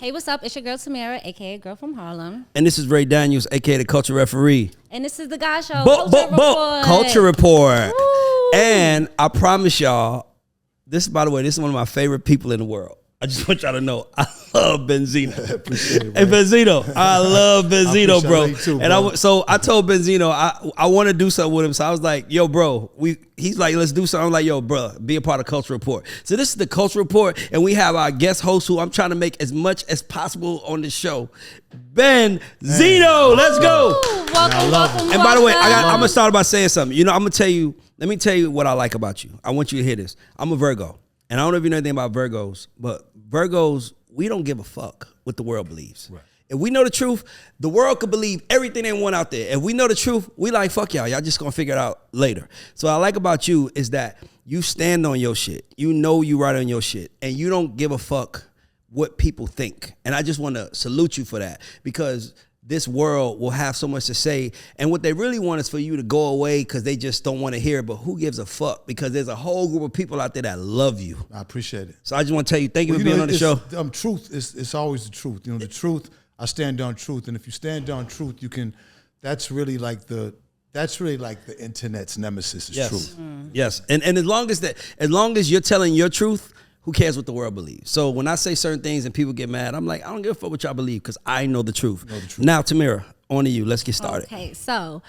Hey, what's up? It's your girl Tamara, aka Girl from Harlem. And this is Ray Daniels, aka the Culture Referee. And this is the Guy Show. Culture Report. Woo. And I promise y'all, this, by the way, this is one of my favorite people in the world. I just want y'all to know, I love Benzino. Appreciate it, hey, Benzino, I love Benzino, bro. Too, bro. And so I told Benzino, I want to do something with him. So I was like, yo, bro, he's like, let's do something. I'm like, yo, bro, be a part of Culture Report. So this is the Culture Report, and we have our guest host who I'm trying to make as much as possible on the show, Benzino. Let's go. Welcome. And by the way, I'm gonna start by saying something. You know, I'm gonna tell you. Let me tell you what I like about you. I want you to hear this. I'm a Virgo, and I don't know if you know anything about Virgos, but Virgos, we don't give a fuck what the world believes. Right. If we know the truth, the world could believe everything they want out there. If we know the truth, we like, fuck y'all. Y'all just gonna figure it out later. So what I like about you is that you stand on your shit. You know you right on your shit, and you don't give a fuck what people think. And I just want to salute you for that, because this world will have so much to say, and what they really want is for you to go away because they just don't want to hear it. But who gives a fuck? Because there's a whole group of people out there that love you. I appreciate it. So I just want to tell you, thank you for being on the show. Truth it's always the truth. You know, the truth. I stand on truth, and if you stand on truth, you can. That's really like the internet's nemesis. Is truth. Yes, and as long as you're telling your truth, who cares what the world believes? So when I say certain things and people get mad, I'm like, I don't give a fuck what y'all believe, because I know the truth. Now, Tamara, on to you. Let's get started. Okay, so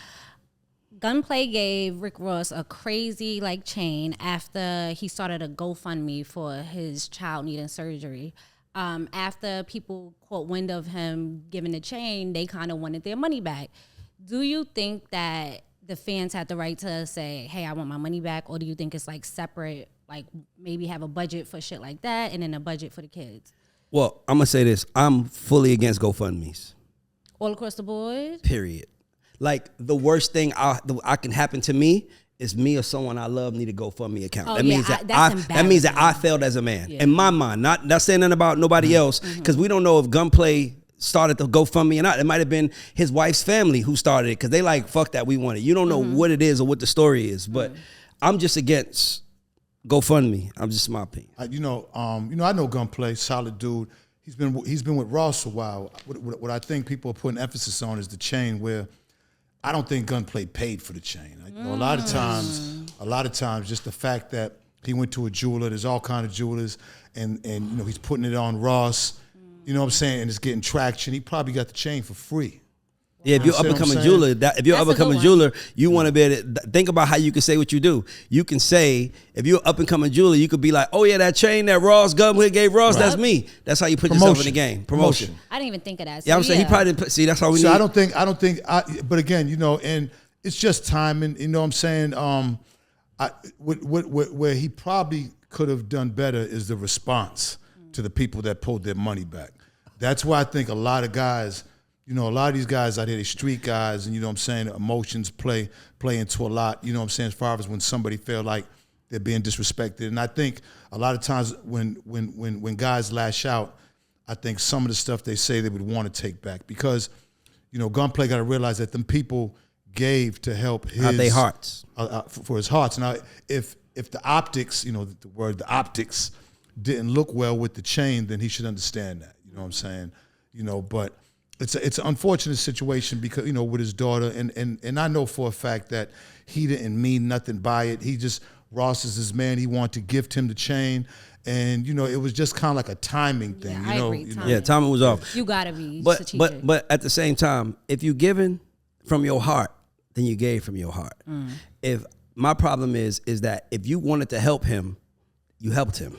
Gunplay gave Rick Ross a crazy chain after he started a GoFundMe for his child needing surgery. After people caught wind of him giving the chain, they kind of wanted their money back. Do you think that the fans had the right to say, hey, I want my money back? Or do you think it's separate, maybe have a budget for shit like that and then a budget for the kids? Well, I'm going to say this. I'm fully against GoFundMes. All across the board? Period. The worst thing I can happen to me is me or someone I love need a GoFundMe account. Oh, that means that I failed as a man. Yeah. In my mind, not saying nothing about nobody else, because we don't know if Gunplay started the GoFundMe or not. It might have been his wife's family who started it, because they fuck that, we want it. You don't know what it is or what the story is, but I'm just against GoFundMe. I'm just my opinion. I know Gunplay, solid dude. He's been with Ross a while. What I think people are putting emphasis on is the chain, where I don't think Gunplay paid for the chain. A lot of times, just the fact that he went to a jeweler. There's all kind of jewelers, and he's putting it on Ross. You know what I'm saying? And it's getting traction. He probably got the chain for free. Yeah, if you're up and coming jeweler, you want to be able to think about how you can say what you do. You can say, if you're up and coming jeweler, you could be like, oh yeah, that chain that Ross Gunplay gave Ross, that's me. That's how you put yourself in the game. Promotion. I didn't even think of that. So, yeah, I'm saying he probably didn't see. That's how we. So need. But again, and it's just timing. You know what I'm saying? Where he probably could have done better is the response to the people that pulled their money back. That's why I think a lot of guys, a lot of these guys out here, they street guys, and you know what I'm saying, emotions play into a lot, you know what I'm saying, as far as when somebody feel like they're being disrespected. And I think a lot of times when guys lash out, I think some of the stuff they say they would want to take back, because, Gunplay got to realize that them people gave to help his their hearts for his hearts. Now, if the optics, the optics didn't look well with the chain, then he should understand that. You know what I'm saying? But it's an unfortunate situation, because with his daughter, and I know for a fact that he didn't mean nothing by it. Ross is his man. He wanted to gift him the chain, and it was just kind of like a timing thing. Yeah, I agree. Yeah, timing was off. You gotta be strategic. But at the same time, if you given from your heart, then you gave from your heart. If my problem is that if you wanted to help him, you helped him.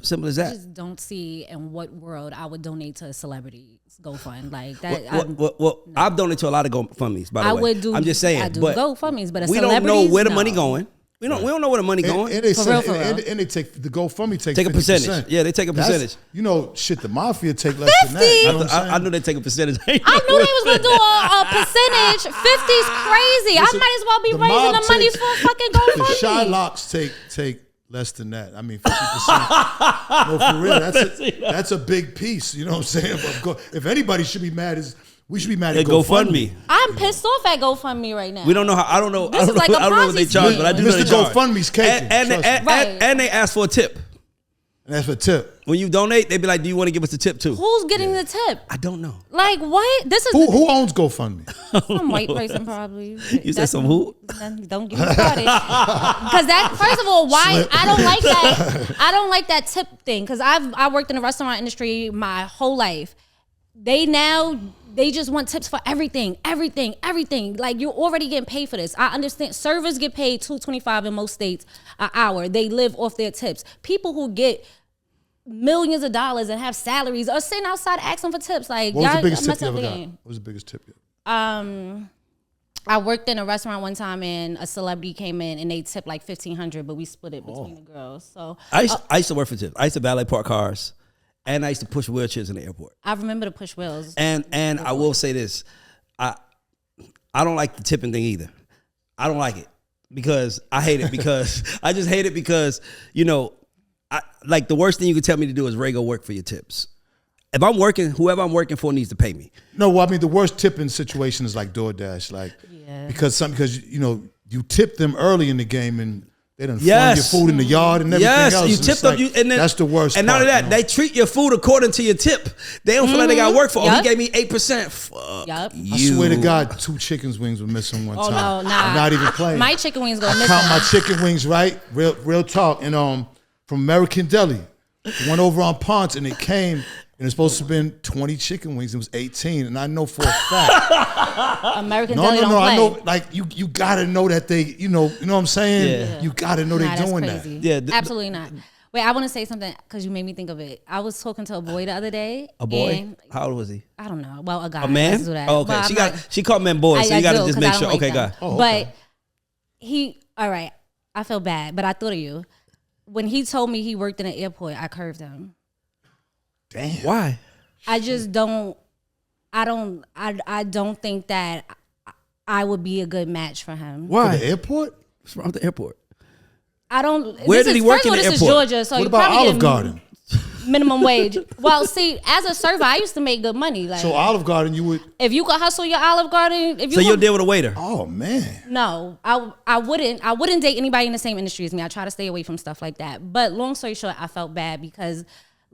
Simple as that. I just don't see in what world I would donate to a celebrity's GoFund like that. I've donated to a lot of GoFundMes, by the way. I would do. I'm just saying. I do GoFundMes, but we don't know where the money going. We don't know where the money going. And they take the GoFundMe take a percentage. Yeah, they take a percentage. The mafia take less than that. You know what I'm saying? I knew they take a percentage. I knew they was gonna do a percentage. 50's crazy. I might as well be raising the money for a fucking GoFundMe. The Shylocks take less than that. I mean, 50%. No, for real. That's a big piece. You know what I'm saying? If anybody should be mad, we should be mad at GoFundMe. I'm pissed off at GoFundMe right now. We don't know how. I don't know. This I don't know what they charge, but I do know they charge. GoFundMe's caking. And they ask for a tip. And that's for tip. When you donate, they be like, "Do you want to give us a tip too?" Who's getting the tip? I don't know. Like what? This is Who owns GoFundMe? some white person probably. You said some who? Don't get me started. Because that, first of all, why I don't like that. I don't like that tip thing. Because I worked in the restaurant industry my whole life. They just want tips for everything. Like you're already getting paid for this. I understand servers get paid $2.25 in most states an hour. They live off their tips. People who get millions of dollars and have salaries are sitting outside asking for tips. Like What was y'all the biggest tip messing you up ever the got? game. What was the biggest tip you I worked in a restaurant one time and a celebrity came in and they tipped like $1,500, but we split it between the girls. So I used to work for tips. I used to valet park cars, and I used to push wheelchairs in the airport. I remember the push wheels. And I will say this, I don't like the tipping thing either. I don't like it because I hate it because I just hate it because like the worst thing you can tell me to do is Ray, go work for your tips. If I'm working, whoever I'm working for needs to pay me. No, well, I mean the worst tipping situation is like DoorDash, like because you tip them early in the game and they done flung your food in the yard and everything else. Yes, you tip them, and then, that's the worst. And not only that, they treat your food according to your tip. They don't feel like they got work for. Oh, he gave me 8%. Fuck you. I swear to God, 2 chicken wings were missing one time. Oh no, nah. I'm not even playing. My chicken wings go missing. Count my chicken wings right. Real talk. And from American Deli, went over on Ponce and it came. And it's supposed to have been 20 chicken wings. It was 18, and I know for a fact. American Deli don't play. I know. Like you gotta know that they, you know what I'm saying. Yeah. You gotta know they're doing that. Yeah, absolutely not. Wait, I want to say something because you made me think of it. I was talking to a boy the other day. A boy? And how old was he? I don't know. Well, a guy. A man? Let's do that. Oh, okay. But She called men boys, so you gotta just make sure. Like okay, them. guy. Oh, okay. But all right. I feel bad, but I thought of you when he told me he worked in an airport. I curved him. Damn. Why? I just don't. I don't think that I would be a good match for him. Why? For the airport? What's wrong with the airport? I don't. Where did he work in the This is airport? Georgia, so What you about probably Olive get Garden? minimum wage. Well, see, as a server, I used to make good money. Like, So Olive Garden, you would. if you could hustle your Olive Garden, if you So you'll deal with a waiter. Oh man. no, I wouldn't date anybody in the same industry as me. I try to stay away from stuff like that. But long story short, I felt bad because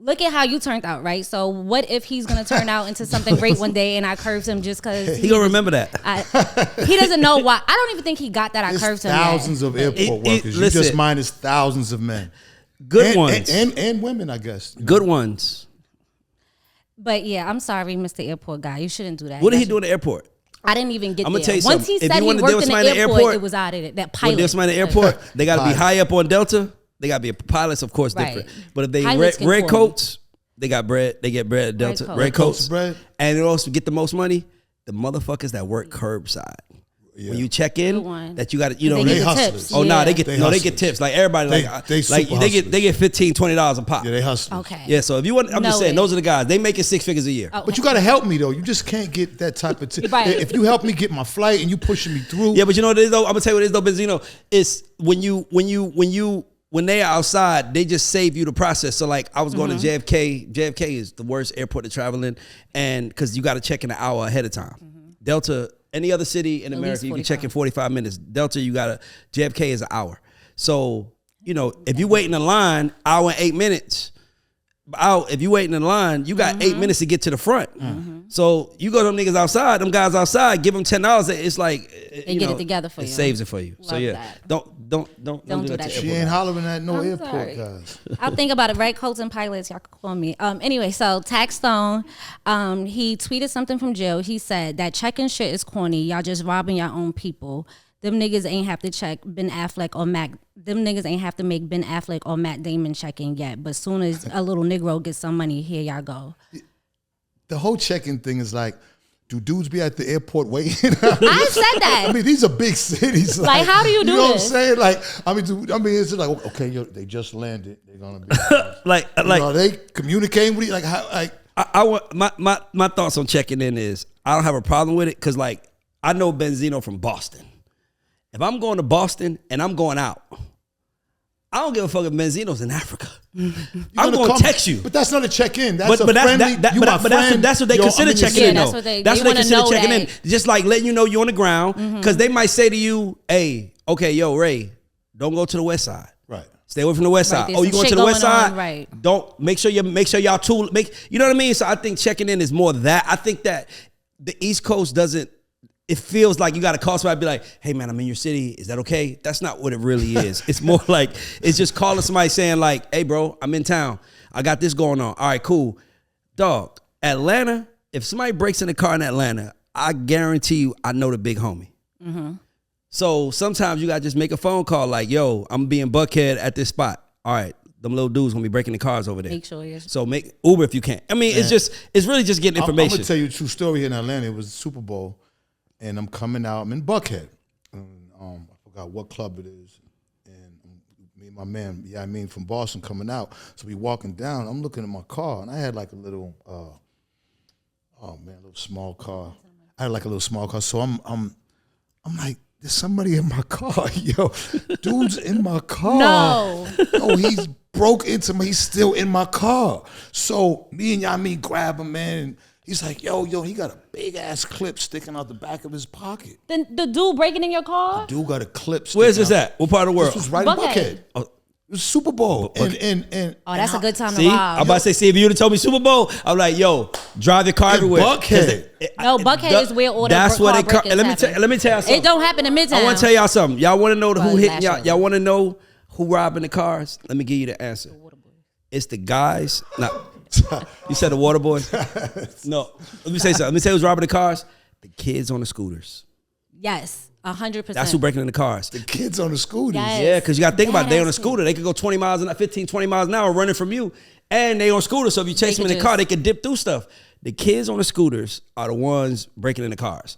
look at how you turned out, right? So what if he's gonna turn out into something great one day and I curved him just because He gonna remember that. he doesn't know why. I don't even think he got that I There's curved him. thousands of airport workers. You listen. just minus thousands of men. Good ones. And women, I guess. Good ones. But yeah, I'm sorry, Mr. Airport guy. You shouldn't do that. What did he do in the airport? I didn't even get I'm there. gonna tell you Once something. he If said you he wanna deal worked with in the somebody in the airport, airport, it was out of it. That When pilot. there's somebody in the airport, they got to be high up on Delta. They got to be pilots, of course, Right. different. But if they Pilots can red call coats, they got bread. They get bread at Delta. coats. Red coats. Bread. And they also get the most money. The motherfuckers that work curbside. Yeah. When you check Good in, one. that you got to, you know, They They get the hustlers. tips. oh no, Yeah. they get They they hustlers. get tips. Like everybody, They like super they get $15, $20 a pop. Yeah, they hustle. Okay. Yeah, so if you want, I'm just saying, Noted. those are the guys. They making 6 figures a year. Oh. But you got to help me though. You just can't get that type of tip. Right. If you help me get my flight and you pushing me through. Yeah, but you know what it is though? I'm gonna tell you what it is though, Benzino. It's when they are outside, they just save you the process. So like I was going to JFK. JFK is the worst airport to travel in, and because you got to check in an hour ahead of time. Delta, any other city in America, you can check in 45 minutes. Delta, JFK is an hour. So you know if you wait in a line, hour and 8 minutes. If you waiting in line, you got 8 minutes to get to the front. So you go to them niggas outside, them guys outside, give them $10. It's like They get it together for you. It saves it for you. So Love yeah, that. don't do that. To She airport ain't guys. hollering at no I'm airport sorry. guys. I'll think about it. Red coats and pilots, y'all can call me. Anyway, so Tax Stone, he tweeted something from jail. He said that checking shit is corny. Y'all just robbing your own people. Them niggas ain't have to check Ben Affleck or Mac. Them niggas ain't have to make Ben Affleck or Matt Damon checking yet. But soon as a little Negro gets some money, here y'all go. The whole checking thing is like, do dudes be at the airport waiting? I said that. I mean, these are big cities. Like, how do you do You know this? what I'm saying? Like, I mean, it's just like, okay, they just landed. They're gonna be. Like Are they communicating with you? Like, how? Like, I want my thoughts on checking in is I don't have a problem with it because like I know Benzino from Boston. If I'm going to Boston and I'm going out, I don't give a fuck if Benzino's in Africa. I'm going to text you. But that's not a check-in. That's But a friendly. that's what they consider checking in. Yeah, Though. that's what they consider wanna know checking in. that. Just like letting you know you're on the ground because they might say to you, "Hey, okay, yo, Ray, don't go to the west side. Right. Stay away from the west Right, side. there's Oh, you some going to shit the west going on, side? right. Don't make sure y'all two you know what I mean? So I think checking in is more that. I think that the East Coast doesn't. It feels like you got to call somebody and be like, hey man, I'm in your city. Is that okay? That's not what it really is. It's more like it's just calling somebody saying like, hey bro, I'm in town. I got this going on. All right, cool. Dog, Atlanta. If somebody breaks in the car in Atlanta, I guarantee you, I know the big homie. Mm-hmm. So sometimes you gotta just make a phone call like, yo, I'm being Buckhead at this spot. All right, them little dudes gonna be breaking the cars over there. Make sure you're. So make Uber if you can. I mean, it's really just getting information. I'm gonna tell you a true story here in Atlanta. It was the Super Bowl, and I'm coming out. I'm in Buckhead. And, I forgot what club it is. And me and my man, from Boston coming out. So we walking down. I'm looking at my car, and I had like a little, a little small car. I had like a little small car. So I'm like, there's somebody in my car, yo. Dude's in my car. No. Oh, he's broke into me. He's still in my car. So me and grab him, man. And he's like, yo, he got a big ass clip sticking out the back of his pocket. The dude breaking in your car? Dude got a clip. Where's this at? What part of the world? This was right Buckhead. in Buckhead. Oh. It was Super Bowl. And Oh, that's a good time See, to I'm rob. about to say, see, if you would have told me Super Bowl, I'm like, yo, drive your car everywhere. Buckhead. No, Buckhead is where all the That's car what it. break-ins Let me happen. tell y'all something. It don't happen in Midtown. I want to tell y'all something. Y'all want to know who Well, hitting y'all? nationally. Y'all want to know who robbing the cars? Let me give you the answer. It's the guys. No, you said the water boys. No, let me say something. Let me say who's robbing the cars. The kids on the scooters. Yes, 100%. That's who breaking in the cars. the kids on the scooters. Yes. Yeah, because you got to think about it. They on a Yes. scooter. They could go 15, 20 miles an hour running from you. And they on scooter. So if you chase They them in could the car, just- they could dip through stuff. The kids on the scooters are the ones breaking in the cars.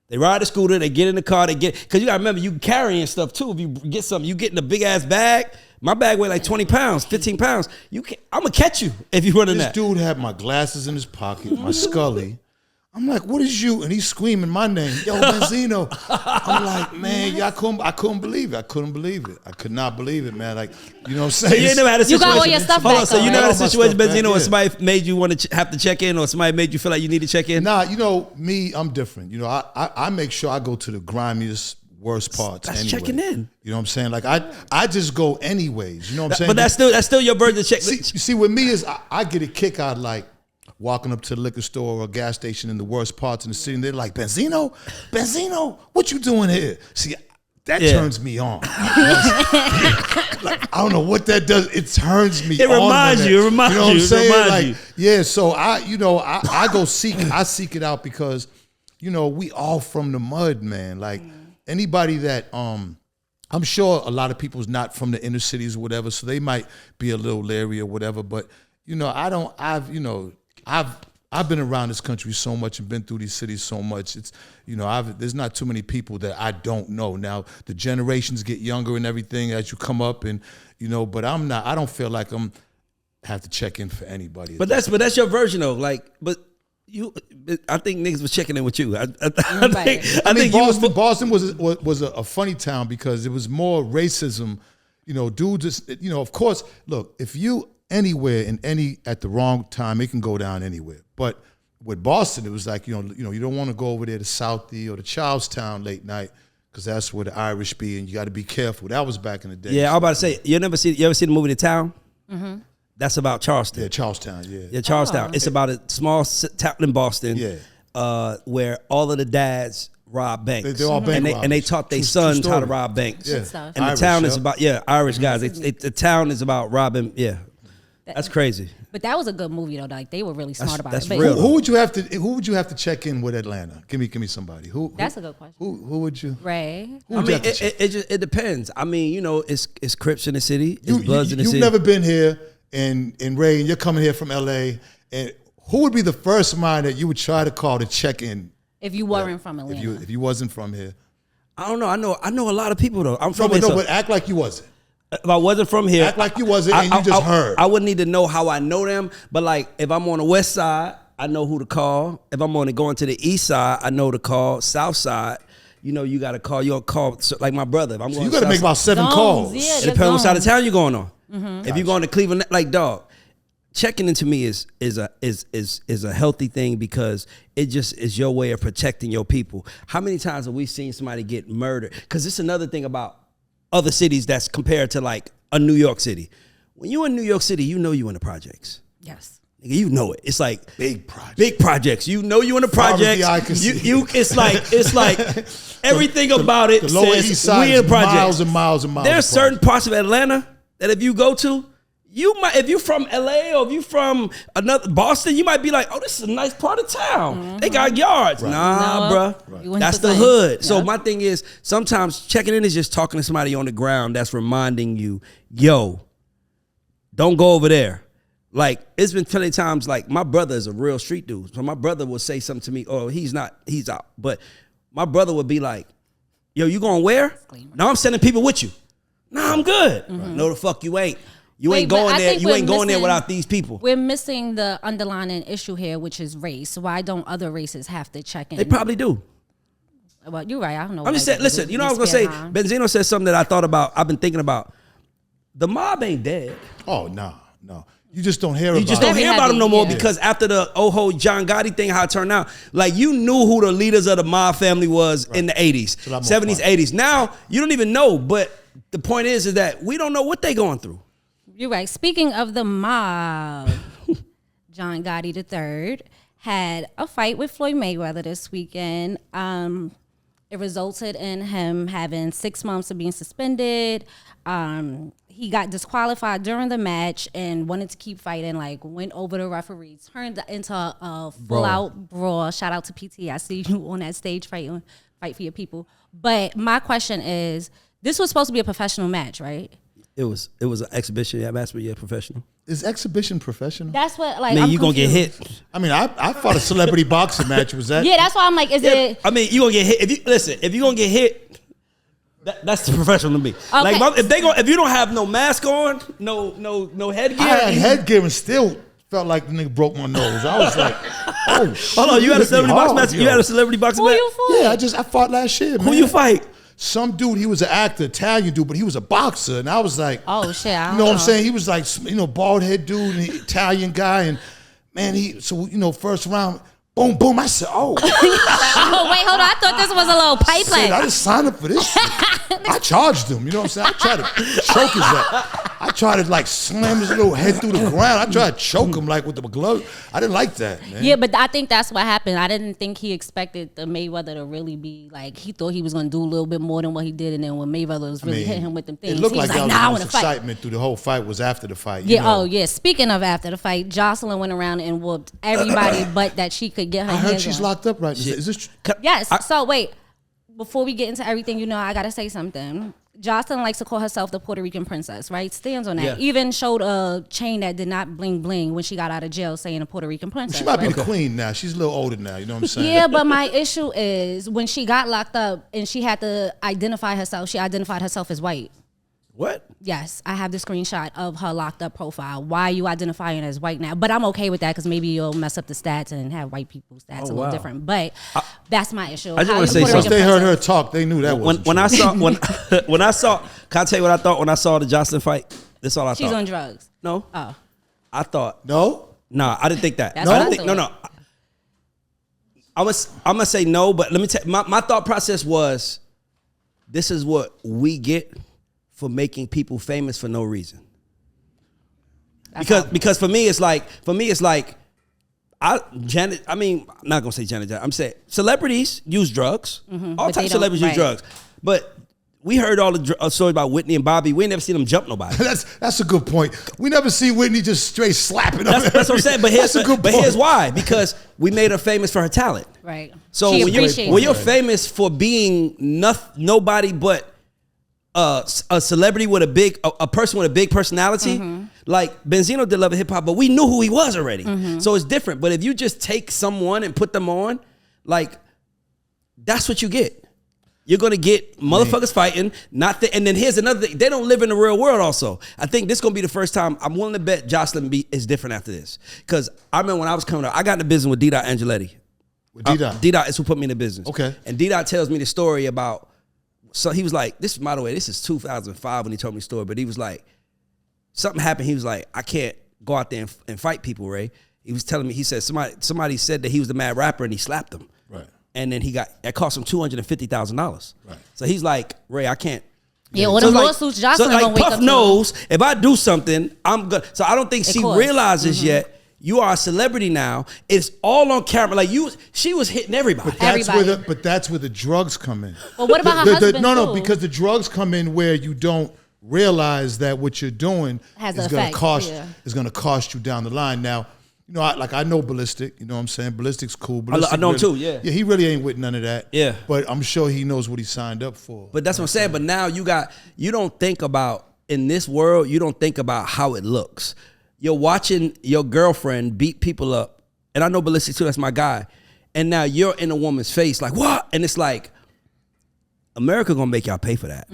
They ride the scooter. They get in the car. Because you got to remember, you carrying stuff too. If you get something, you get in a big ass bag. My bag weigh like 20 pounds, 15 pounds. I'm going to catch you if you run in This that. dude had my glasses in his pocket, my Scully. I'm like, what is you? And he's screaming my name, yo, Benzino. I'm like, man, I couldn't believe it. I couldn't believe it. I could not believe it, man. Like, you know what I'm saying? So you ain't never had a You situation. got all your stuff Hold on, back, so you though, never had a right? All my situation, stuff back, Benzino, where yeah. somebody made you want to have to check in, or somebody made you feel like you need to check in? Nah, you know, me, I'm different. You know, I make sure I go to the grimiest, worst parts That's anyway. checking in. You know what I'm saying? Like, I just go anyways. You know what I'm saying? But that's still your version of check. See, with me is I get a kick out like walking up to the liquor store or gas station in the worst parts in the city, and they're like, Benzino, what you doing here? See, that turns me on. Like, I don't know what that does. It turns me on. It reminds you. You know what I'm saying? Reminds Like, you. yeah, so I go seek it out because, you know, we all from the mud, man. Like anybody that I'm sure a lot of people's not from the inner cities or whatever, so they might be a little leery or whatever. But you know, I've been around this country so much and been through these cities so much. It's, you know, there's not too many people that I don't know. Now the generations get younger and everything as you come up, and you know, but I don't feel like have to check in for anybody. But that's your version though. Like, I think niggas was checking in with you. I think Boston was a funny town because it was more racism. You know, dudes. You know, of course. Look, if you anywhere at the wrong time, it can go down anywhere. But with Boston, it was like you don't want to go over there to Southie or to Charlestown late night because that's where the Irish be, and you got to be careful. That was back in the day. Yeah, I was about to say, you ever see the movie The Town? Mm-hmm. That's about Charleston. Yeah, Charlestown. Yeah. Yeah, Charlestown. It's about a small town in Boston. Yeah. Where all of the dads rob banks. They're all bank and they robbers. taught their True sons how to story. rob banks. Yeah. Stuff. And Irish, the town is yeah. about Irish guys. The town is about robbing. Yeah, that's crazy. But that was a good movie though. Like they were really smart about that's it. But real. Who would you have to check in with Atlanta? Give me somebody. That's a good question. Who would you? Ray. Who I would you mean, have to check? it depends. I mean, you know, it's Crips in the city. It's Bloods in the You've city. never been here, and Ray, and you're coming here from LA. And who would be the first mind that you would try to call to check in If you weren't from Atlanta. if you wasn't from here? I don't know. I know a lot of people though. I'm No, from here. so but act like you wasn't. if I wasn't from here, Act like you wasn't, and you just heard. I wouldn't need to know how I know them. But like, if I'm on the west side, I know who to call. If I'm going to the east side, I know to call. South side, you know, you got to call. You'll call like my brother. If I'm going, You got to make about 7 Zones, calls. yeah. it depends on what side of zones. town you're going on. Mm-hmm. If you're going to Cleveland, like dog, checking into me is a healthy thing because it just is your way of protecting your people. How many times have we seen somebody get murdered? Because it's another thing about other cities that's compared to like a New York City. When you in New York City, you know you in the projects. Yes. Nigga, you know it. It's like Big projects. Big projects. You know you in the projects. It's like everything about it the Lower says East Side we in the projects. miles and miles and miles. There's certain parts of Atlanta that if you go to, you might, if you're from LA or if you're from another Boston, you might be like, oh, this is a nice part of town. They got yards. Right. Nah, bruh. That's the hood. Yep. So my thing is, sometimes checking in is just talking to somebody on the ground that's reminding you, yo, don't go over there. Like, it's been plenty of times, like, my brother is a real street dude. So my brother will say something to me, oh, he's out. But my brother would be like, yo, you going where? No, I'm sending people with you. Nah, I'm good. Mm-hmm. No, the fuck you ain't. You ain't going there. You ain't going there without these people. We're missing the underlying issue here, which is race. Why don't other races have to check in? They probably do. Well, you're right. I don't know. I'm just saying, listen, you know what I was going to say? Benzino said something that I thought about, I've been thinking about. The mob ain't dead. Oh, no. You just don't hear about it. You just don't hear about them no more because after the whole John Gotti thing, how it turned out, like you knew who the leaders of the mob family was in the 80s, 70s, 80s. Now, you don't even know, but the point is that we don't know what they going through. You're right. Speaking of the mob, John Gotti III had a fight with Floyd Mayweather this weekend. It resulted in him having 6 months of being suspended. He got disqualified during the match and wanted to keep fighting, like went over the referee, turned into a full-out brawl. Shout out to PT. I see you on that stage fight for your people. But my question is, this was supposed to be a professional match, right? It was an exhibition. Yeah, match, but yeah, professional. Is exhibition professional? That's what, like, I mean, you going to get hit. I mean, I fought a celebrity boxing match. Was that? Yeah, that's why I'm like, is it? I mean, you going to get hit. If you're going to get hit, that's the professional to me. Okay. Like if you don't have no mask on, no headgear. I had headgear and still felt like the nigga broke my nose. I was like, oh shit. Hold on, you had a celebrity boxing match? You had a celebrity boxing match? Yeah, I fought last year, man. Who you fight? Some dude, he was an actor, Italian dude, but he was a boxer. And I was like, oh shit, you know what I'm saying? He was like, bald head dude, and Italian guy. And man, first round, boom, boom. I said, oh. Oh, wait, hold on. I thought this was a little pipeline. I just signed up for this shit. I charged him, you know what I'm saying? I tried to choke his ass. I tried to like slam his little head through the ground. I tried to choke him like with the glove. I didn't like that, man. Yeah, but I think that's what happened. I didn't think he expected the Mayweather to really be like, he thought he was going to do a little bit more than what he did. And then when Mayweather was really hitting him with them things, it looked he was like nah, the most excitement through the whole fight was after the fight. Oh yeah. Speaking of after the fight, Jocelyn went around and whooped everybody but that she could get her hands on. I heard she's locked up right now. Is this true? Yes. So wait, before we get into everything, I got to say something. Jocelyn likes to call herself the Puerto Rican princess, right? Stands on that. Yeah. Even showed a chain that did not bling bling when she got out of jail saying a Puerto Rican princess. She might be the queen now. She's a little older now, you know what I'm saying? Yeah, but my issue is when she got locked up and she had to identify herself, she identified herself as white. What? Yes, I have the screenshot of her locked up profile. Why are you identifying as white now? But I'm okay with that because maybe you'll mess up the stats and have white people's stats a little different. But that's my issue. I just want to say, once they heard her talk, they knew that wasn't when I saw, can I tell you what I thought when I saw the Jocelyn fight? This is all I thought. She's on drugs. No. Oh. I thought. No? Nah, I didn't think that. That's what I think. No. I'm gonna say no, but let me tell you, my thought process was, this is what we get for making people famous for no reason. Because for me it's like Janet. I mean, I'm not gonna say Janet. I'm saying celebrities use drugs. Mm-hmm. All types of celebrities use drugs. But we heard all the stories about Whitney and Bobby. We ain't never seen them jump nobody. That's a good point. We never see Whitney just straight slapping. That's what I'm saying. But here's why. Because we made her famous for her talent. Right. So when you're famous for being nobody but a celebrity with a person with a big personality, like Benzino did Love and Hip Hop, but we knew who he was already. So it's different. But if you just take someone and put them on, like, that's what you get. You're gonna get motherfuckers fighting, and then here's another thing. They don't live in the real world also. I think this is gonna be the first time. I'm willing to bet Jocelyn is different after this. Because I remember when I was coming up, I got in the business with D-Dot Angeletti. With D-Dot? D-Dot is who put me in the business. Okay. And D-Dot tells me the story about, so he was like, this, by the way, this is 2005 when he told me the story, but he was like, something happened. He was like, I can't go out there and fight people, Ray. He was telling me, he said, somebody said that he was the mad rapper and he slapped him. Right. And then it cost him $250,000. Right. So he's like, Ray, I can't Yeah, all So them it's lawsuits Jocelyn so like gonna wake Puff up to. knows if I do something, I'm good. So I don't think she course. realizes yet. You are a celebrity now. It's all on camera. Like she was hitting everybody. But that's where the drugs come in. Well, what about her husband, No, too? because the drugs come in where you don't realize that what you're doing Has is an going to effect, cost yeah. is going to cost you down the line. Now, you know, I know Ballistic. You know what I'm saying? Ballistic's cool. I know him really, too, yeah. Yeah, he really ain't with none of that. Yeah. But I'm sure he knows what he signed up for. But that's what I'm saying. But now you don't think about, in this world, you don't think about how it looks. You're watching your girlfriend beat people up. And I know Ballistic too, that's my guy. And now you're in a woman's face like, what? And it's like, America gonna make y'all pay for that.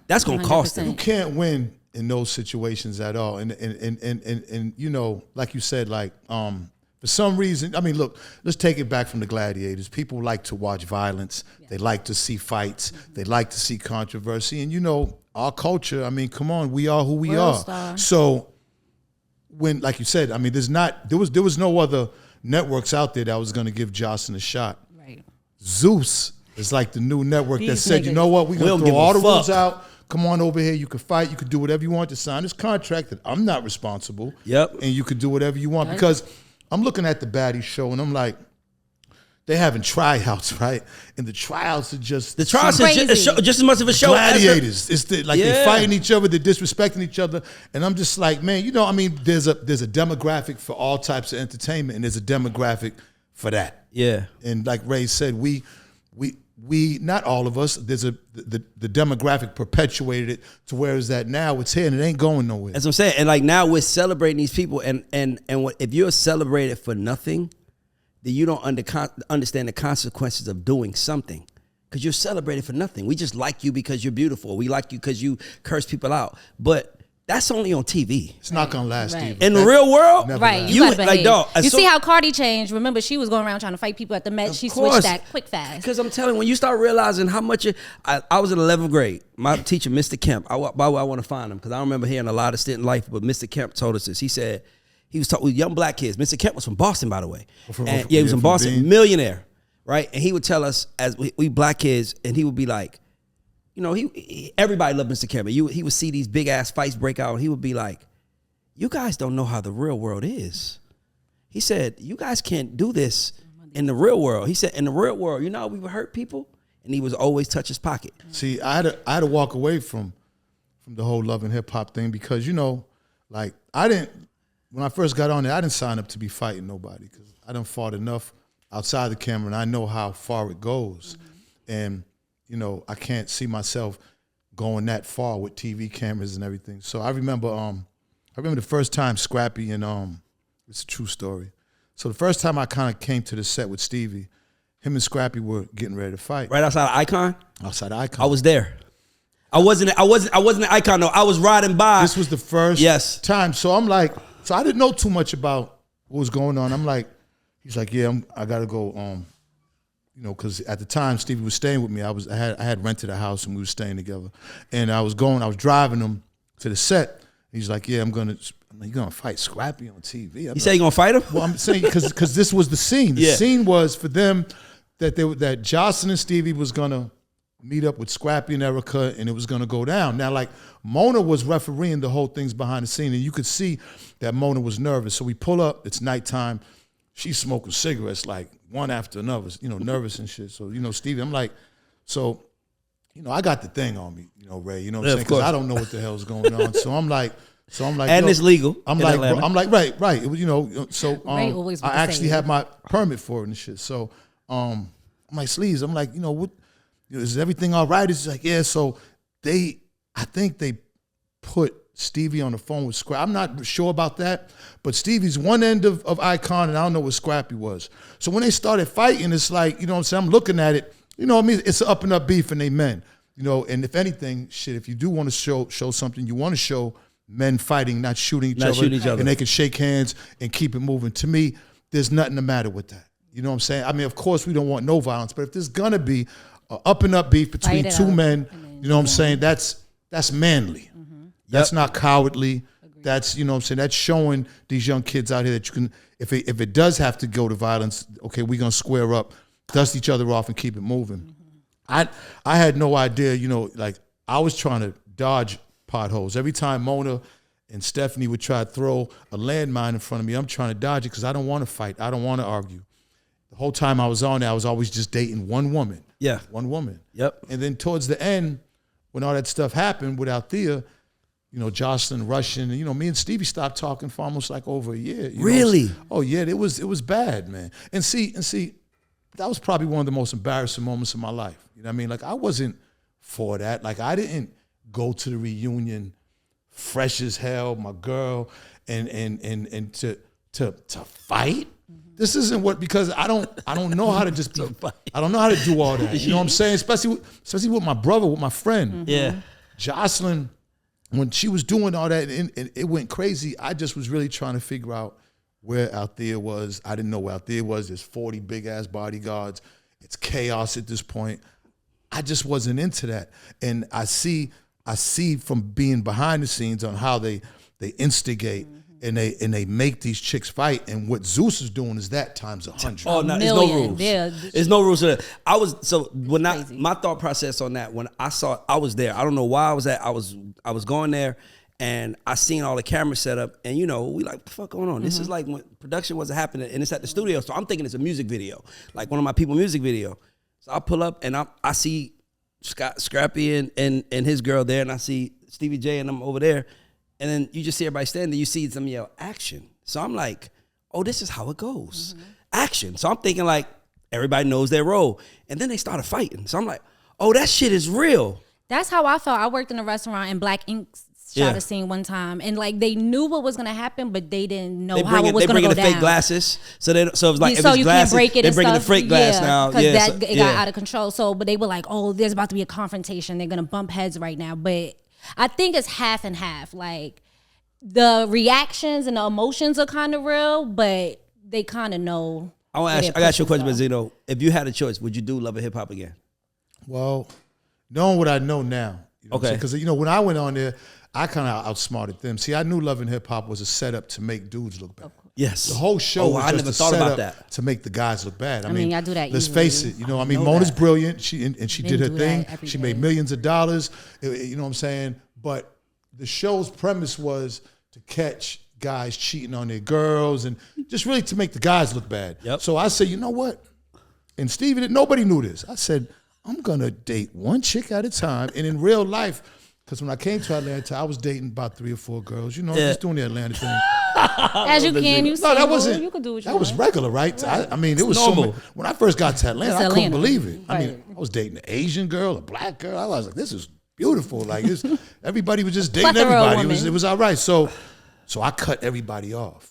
That's gonna cost them. You can't win in those situations at all. And you know, like you said, like for some reason, I mean, look, let's take it back from the gladiators. People like to watch violence. Yeah. They like to see fights. They like to see controversy. And you know, our culture, I mean, come on, we are who we World are. star. So when, like you said, I mean, there was no other networks out there that was going to give Jocelyn a shot. Right. Zeus is like the new network that These said, niggas. you know what, we're We going don't to throw all the give a rules fuck. out. Come on over here. You can fight. You can do whatever you want to sign this contract that I'm not responsible. Yep. And you can do whatever you want. Because I'm looking at the Baddie show and I'm like, they're having tryouts, right? And the tryouts are just The trials Crazy. is just as much of a show gladiators. It's like Yeah. they're fighting each other, they're disrespecting each other, and I'm just like, man, you know, I mean, there's a demographic for all types of entertainment, and there's a demographic for that. Yeah. And like Ray said, we not all of us. There's the demographic perpetuated it to where is that now it's here and it ain't going nowhere. That's what I'm saying. And like now we're celebrating these people, and what, if you're celebrated for nothing, then you don't understand the consequences of doing something. Because you're celebrated for nothing. We just like you because you're beautiful. We like you because you curse people out. But that's only on TV. It's not gonna last, Right. Steve. In the real world, Never Right, lasts. you gotta like, behave. dog, You see how Cardi changed? Remember, she was going around trying to fight people at the Met. She course. switched that quick fast. Because I'm telling you, when you start realizing how much I was in 11th grade. My teacher, Mr. Kemp, I want to find him because I remember hearing a lot of stint in life, but Mr. Kemp told us this. He said, he was talking with young black kids. Mr. Kemp was from Boston, by the way. He was from Boston, Bean? millionaire, right? And he would tell us as we black kids, and he would be like, you know, everybody loved Mr. Kemp. He would see these big ass fights break out, and he would be like, you guys don't know how the real world is. He said, you guys can't do this in the real world. He said, in the real world, you know how we would hurt people? And he was always touch his pocket. See, I had to walk away from the whole love and hip hop thing because, you know, like when I first got on there, I didn't sign up to be fighting nobody because I done fought enough outside the camera and I know how far it goes. And, you know, I can't see myself going that far with TV cameras and everything. So I remember the first time Scrappy and it's a true story. So the first time I kind of came to the set with Stevie, him and Scrappy were getting ready to fight. Right outside of Icon? Outside of Icon. I was there. I wasn't an Icon though. I was riding by. This was the first time. So I'm like, so I didn't know too much about what was going on. I'm like, he's like, yeah, I gotta go. You know, because at the time Stevie was staying with me. I had rented a house and we were staying together. And I was driving him to the set. He's like, yeah, I'm like, you gonna fight Scrappy on TV? You say you gonna fight him? Well, I'm saying because this was the scene. The scene was for them that Jocelyn and Stevie was gonna meet up with Scrappy and Erica, and it was gonna go down. Now, like Mona was refereeing the whole things behind the scene, and you could see that Mona was nervous. So we pull up. It's nighttime. She's smoking cigarettes like one after another. You know, nervous and shit. So you know, Stevie, I'm like, so. You know, I got the thing on me, you know, Ray. You know what I'm saying? Because I don't know what the hell's going on. So I'm like, and it's legal. I'm like, right. It was, you know, so Ray always I would actually say had my permit for it and shit. So I'm like, Sleeves, I'm like, you know, what? You know, is everything all right? It's like, yeah. So I think they put Stevie on the phone with Scrappy. I'm not sure about that, but Stevie's one end of Icon, and I don't know what Scrappy was. So when they started fighting, it's like, you know what I'm saying? I'm looking at it. You know what I mean? It's an up and up beef and they men. You know, and if anything, shit, if you do want to show something, you want to show men fighting, not shooting each other. And they can shake hands and keep it moving. To me, there's nothing the matter with that. You know what I'm saying? I mean, of course, we don't want no violence, but if there's gonna be an up and up beef between two men, you know what I'm saying? That's manly. That's not cowardly. Agreed. That's, you know what I'm saying? That's showing these young kids out here that you can, if it does have to go to violence, okay, we're gonna square up, dust each other off and keep it moving. I had no idea, you know, like I was trying to dodge potholes. Every time Mona and Stephanie would try to throw a landmine in front of me, I'm trying to dodge it because I don't want to fight. I don't want to argue. The whole time I was on there, I was always just dating one woman. Yeah. One woman. Yep. And then towards the end, when all that stuff happened with Althea, Jocelyn Russian, and me and Stevie stopped talking for almost like over a year. Really? Oh yeah, it was bad, man. And see, that was probably one of the most embarrassing moments of my life. You know what I mean? Like I wasn't for that. Like I didn't go to the reunion fresh as hell, my girl, and to fight. This isn't what, because I don't know how to just be, I don't know how to do all that. You know what I'm saying? Especially with my brother, with my friend. Yeah. Jocelyn, when she was doing all that and it went crazy, I just was really trying to figure out where Althea was. I didn't know where Althea was. There's 40 big ass bodyguards. It's chaos at this point. I just wasn't into that. And I see from being behind the scenes on how they instigate and they make these chicks fight. And what Zeus is doing is that times 100. Oh no, there's no rules. There's no rules to that. My thought process on that, when I was there. I don't know why I was at. I was going there, and I seen all the cameras set up, and we like, what the fuck going on? This is like when production wasn't happening, and it's at the studio. So I'm thinking it's a music video, like one of my people music video. So I pull up and I see Scrappy and his girl there, and I see Stevie J and them over there. And then you just see everybody standing there, you see them yell, action. So I'm like, oh, this is how it goes. Action. So I'm thinking like, everybody knows their role. And then they started fighting. So I'm like, oh, that shit is real. That's how I felt. I worked in a restaurant and Black Ink shot a scene one time. And like, they knew what was going to happen, but they didn't know how it was going to go down. They bring in the fake glasses. So it was like, so if it's you glasses, can't break it they and bring in the stuff. fake glass now. Because it got out of control. So, but they were like, oh, there's about to be a confrontation. They're going to bump heads right now. But I think it's half and half. Like, the reactions and the emotions are kind of real, but they kind of know. I got you a question, Zeno. If you had a choice, would you do Love and Hip Hop again? Well, knowing what I know now, okay, because when I went on there, I kind of outsmarted them. See, I knew Love and Hip Hop was a setup to make dudes look bad. Yes, the whole show was just a setup to make the guys look bad. I mean, I do that. Let's face it. Mona's brilliant. She did her thing. She made millions of dollars. You know what I'm saying? But the show's premise was to catch guys cheating on their girls and just really to make the guys look bad. Yep. So I said, you know what? And Stevie, nobody knew this. I said, I'm going to date one chick at a time. And in real life, because when I came to Atlanta, I was dating about 3 or 4 girls, just doing the Atlanta thing. As you can, you that wasn't. You can do what you that was regular, right? I mean, it was normal. When I first got to Atlanta, I couldn't believe it. Right. I mean, I was dating an Asian girl, a black girl. I was like, this is beautiful. Like, everybody was just dating everybody. It was all right. So I cut everybody off.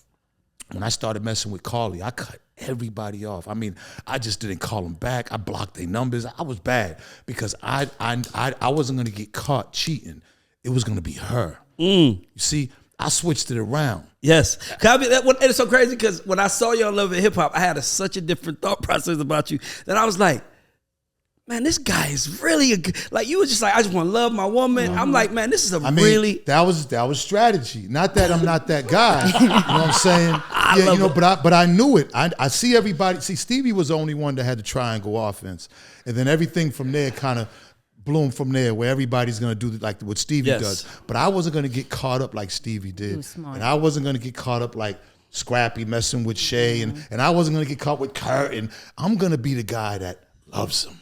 When I started messing with Carly, I cut everybody off. I mean, I just didn't call them back. I blocked their numbers. I was bad because I wasn't going to get caught cheating. It was going to be her. You see, I switched it around. Yes. It's so crazy because when I saw you on Love and Hip Hop, I had such a different thought process about you that I was like, man, this guy is really you were just like, I just want to love my woman. I'm like, man, this is that was strategy. Not that I'm not that guy. You know what I'm saying? But I knew it. I see everybody. See, Stevie was the only one that had the triangle offense, and then everything from there kind of bloomed from there, where everybody's gonna do like what Stevie does. But I wasn't gonna get caught up like Stevie did, and I wasn't gonna get caught up like Scrappy messing with Shay, and I wasn't gonna get caught with Kurt. And I'm gonna be the guy that loves him.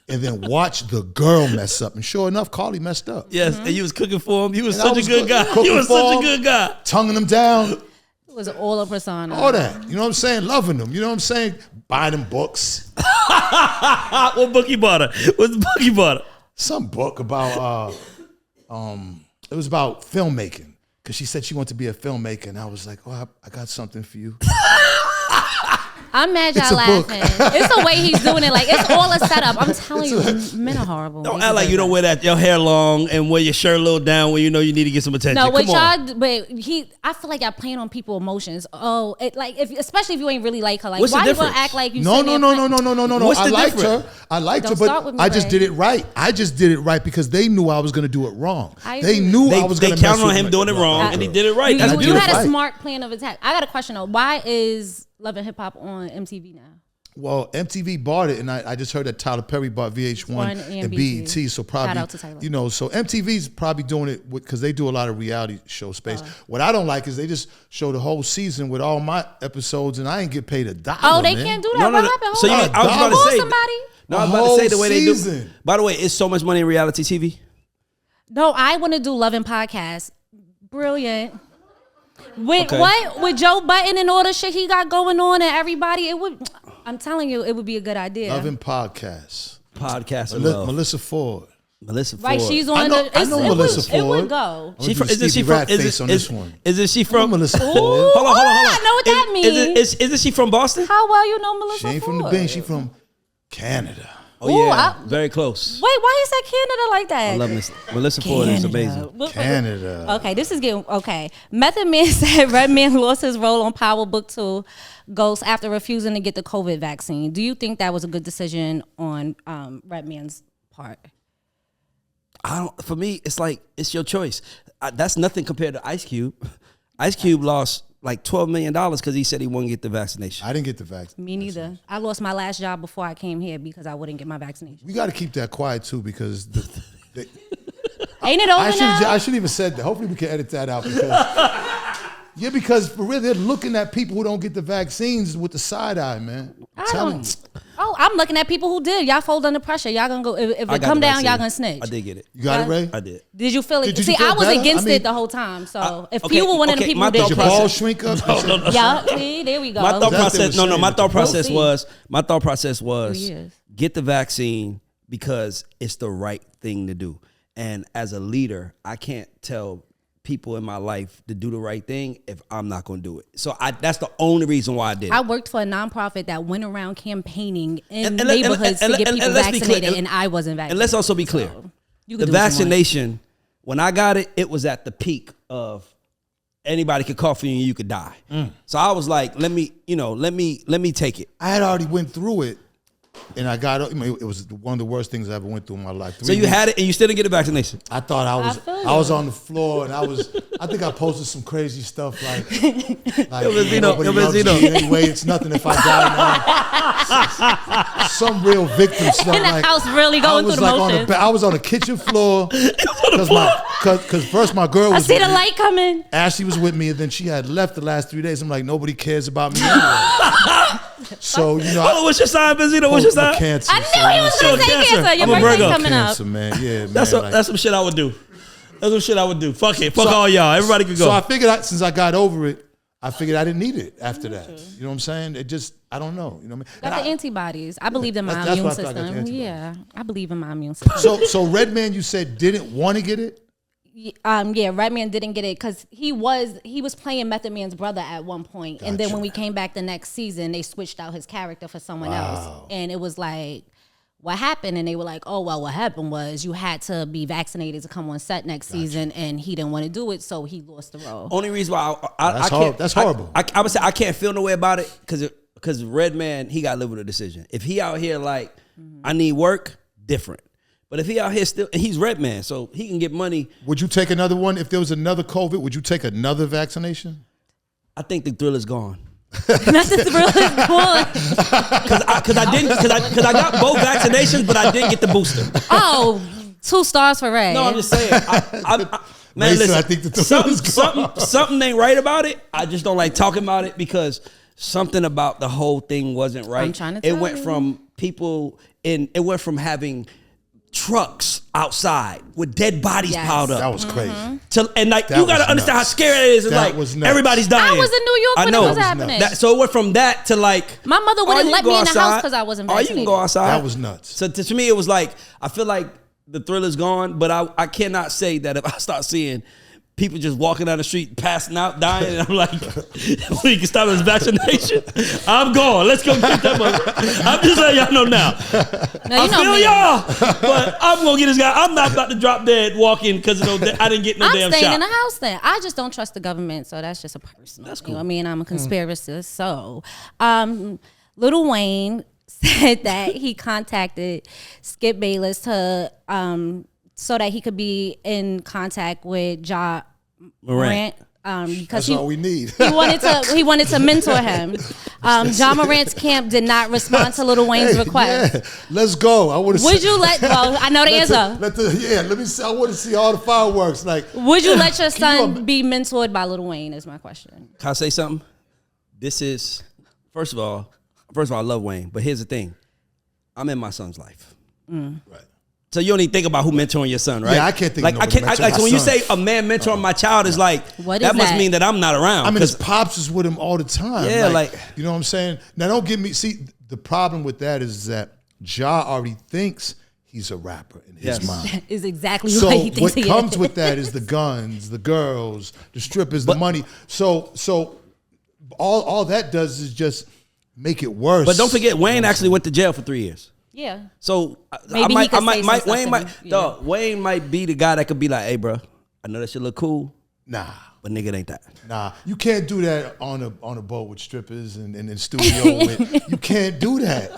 And then watch the girl mess up. And sure enough, Carly messed up. Yes, and you was cooking for him. You was such a good guy. You was such a good guy. Tonguing him down. It was all a persona. All that. You know what I'm saying? Loving them. You know what I'm saying? Buying them books. What book you bought her? What's the book you bought her? Some book about, it was about filmmaking. Because she said she wanted to be a filmmaker. And I was like, oh, I got something for you. I'm mad y'all laughing. It's the way he's doing it. Like, it's all a setup. I'm telling you, men are horrible. Don't act like you don't wear your hair long and wear your shirt a little down when you know you need to get some attention. No, I feel like y'all playing on people's emotions. Oh, especially if you ain't really like her. Like, why you gonna act like you? No. I liked her, but I just did it right. I just did it right because they knew I was gonna do it wrong. They knew I was gonna. They counted on him doing it wrong, and he did it right. You had a smart plan of attack. I got a question though. Why is Love and Hip Hop on MTV now? Well, MTV bought it, and I just heard that Tyler Perry bought VH1 and BET. So probably, Shout out to Tyler. you know, so MTV's probably doing it because they do a lot of reality show space. What I don't like is they just show the whole season with all my episodes, and I ain't get paid $1. Oh, they can't do that. What happened? So you mean, I was about to say. Somebody? No, I was about to say the way they do. By the way, it's so much money in reality TV. No, I want to do Loving Podcast. Brilliant. With what? With Joe Budden and all the shit he got going on and everybody, it would. I'm telling you, it would be a good idea. Loving Podcasts. Melissa Ford. Right, she's on I know Melissa Ford. It would go. Isn't she from Melissa Ford? Hold on. I know what that means. Isn't she from Boston? How well you know Melissa Ford? She ain't from the Bay. She from Canada. Oh, yeah. Very close. Wait, why you say Canada like that? I love Melissa Ford is amazing. Canada. Okay, this is getting, okay. Method Man said Redman lost his role on Power Book 2 Ghost after refusing to get the COVID vaccine. Do you think that was a good decision on Redman's part? For me, it's like, it's your choice. That's nothing compared to Ice Cube. Ice Cube lost like $12 million because he said he wouldn't get the vaccination. I didn't get the vaccine. Me neither. I lost my last job before I came here because I wouldn't get my vaccination. We got to keep that quiet too because ain't it over now? I shouldn't even said that. Hopefully we can edit that out because for real they're looking at people who don't get the vaccines with the side eye, man. I'm looking at people who did. Y'all fold under pressure. Y'all gonna go if it come down. Y'all gonna snitch. I did get it. You got it, Ray? I did. Did you feel it? Did you See, feel I was better? against it the whole time. So if you were one of the people who did your did, balls shrink up? No. Yeah, see, there we go. My thought process. No. My thought process was years. get the vaccine because it's the right thing to do. And as a leader, I can't tell people in my life to do the right thing if I'm not going to do it. So that's the only reason why I did it. I worked for a nonprofit that went around campaigning in neighborhoods to get people vaccinated, and I wasn't vaccinated. And let's also be clear. The vaccination, when I got it, it was at the peak of anybody could cough you and you could die. So I was like, let me take it. I had already went through it. And I got it was one of the worst things I ever went through in my life. So you had it and you still didn't get the vaccination? I thought I was on the floor and I think I posted some crazy stuff like nobody loves me anyway, it's nothing if I die now. Some real victim stuff. In the house really going through the motions. I was on the kitchen floor because first my girl was I see the light coming. Ashley was with me and then she had left the last 3 days. I'm like, nobody cares about me anyway. So, you know. What's your sign, Benzino? What's your sign? Cancer. I knew he was going to say cancer. Your birthday coming cancer, up. Man. Yeah, man. That's some shit I would do. That's some shit I would do. Fuck it. Fuck all y'all. Everybody could go. So I figured since I got over it, I figured I didn't need it after that. You know what I'm saying? It just, I don't know. You know what I mean? Got the antibodies. I believe in my immune system. Yeah, I believe in my immune system. So Redman, you said didn't want to get it? Yeah, Redman didn't get it because he was playing Method Man's brother at one point. And then when we came back the next season, they switched out his character for someone else. And it was like, what happened? And they were like, oh, well, what happened was you had to be vaccinated to come on set next season, and he didn't want to do it, so he lost the role. Only reason why I can't. That's horrible. I would say I can't feel no way about it because Redman, he got to live with a decision. If he out here like, I need work, different. But if he out here still, and he's Redman, so he can get money. Would you take another one? If there was another COVID, would you take another vaccination? I think the thrill is gone. Not the thrill is gone. Because I got both vaccinations, but I didn't get the booster. Oh, 2 stars for Red. No, I'm just saying. Man, listen, I think the thrill is gone. Something ain't right about it. I just don't like talking about it because something about the whole thing wasn't right. I'm trying to tell you. It went from having trucks outside with dead bodies piled up. That was crazy. And like you gotta understand how scary it is. It's like everybody's dying. I was in New York when it was happening. So it went from that to like my mother wouldn't let me in the house because I wasn't vaccinated. You can go outside. That was nuts. So to me, it was like I feel like the thrill is gone, but I cannot say that if I start seeing people just walking down the street, passing out, dying, and I'm like, we can stop this vaccination. I'm gone. Let's go get that mother. I'm just letting y'all know now. I feel y'all, but I'm gonna get this guy. I'm not about to drop dead walking because I didn't get no damn shot. I'm staying in the house then. I just don't trust the government, so that's just a personal. That's cool. You know what I mean? I'm a conspiracist. So, Lil Wayne said that he contacted Skip Bayless to so that he could be in contact with Morant Because That's all we need. he wanted to mentor him. John Morant's camp did not respond to Lil Wayne's request. Yeah, let's go. I want to. Would you let? Well, I know the answer. Let me see. I want to see all the fireworks. Like, would you let your son be mentored by Lil Wayne? Is my question. Can I say something? This is first of all, I love Wayne, but here's the thing: I'm in my son's life. Right. So you don't even think about who mentoring your son, right? Yeah, I can't think. Of so when you say a man mentoring my child is like, that must mean that I'm not around. I mean, his pops is with him all the time. Yeah, like you know what I'm saying. Now, don't get me. See, the problem with that is that Ja already thinks he's a rapper in his mind. Is exactly what he thinks. So what comes with that is the guns, the girls, the strippers, the money. So all that does is just make it worse. But don't forget, Wayne actually went to jail for 3 years. Yeah. So Maybe Wayne might be the guy that could be like, hey, bro, I know that shit look cool. Nah. But nigga, it ain't that. Nah. You can't do that on a boat with strippers and in studio. You can't do that.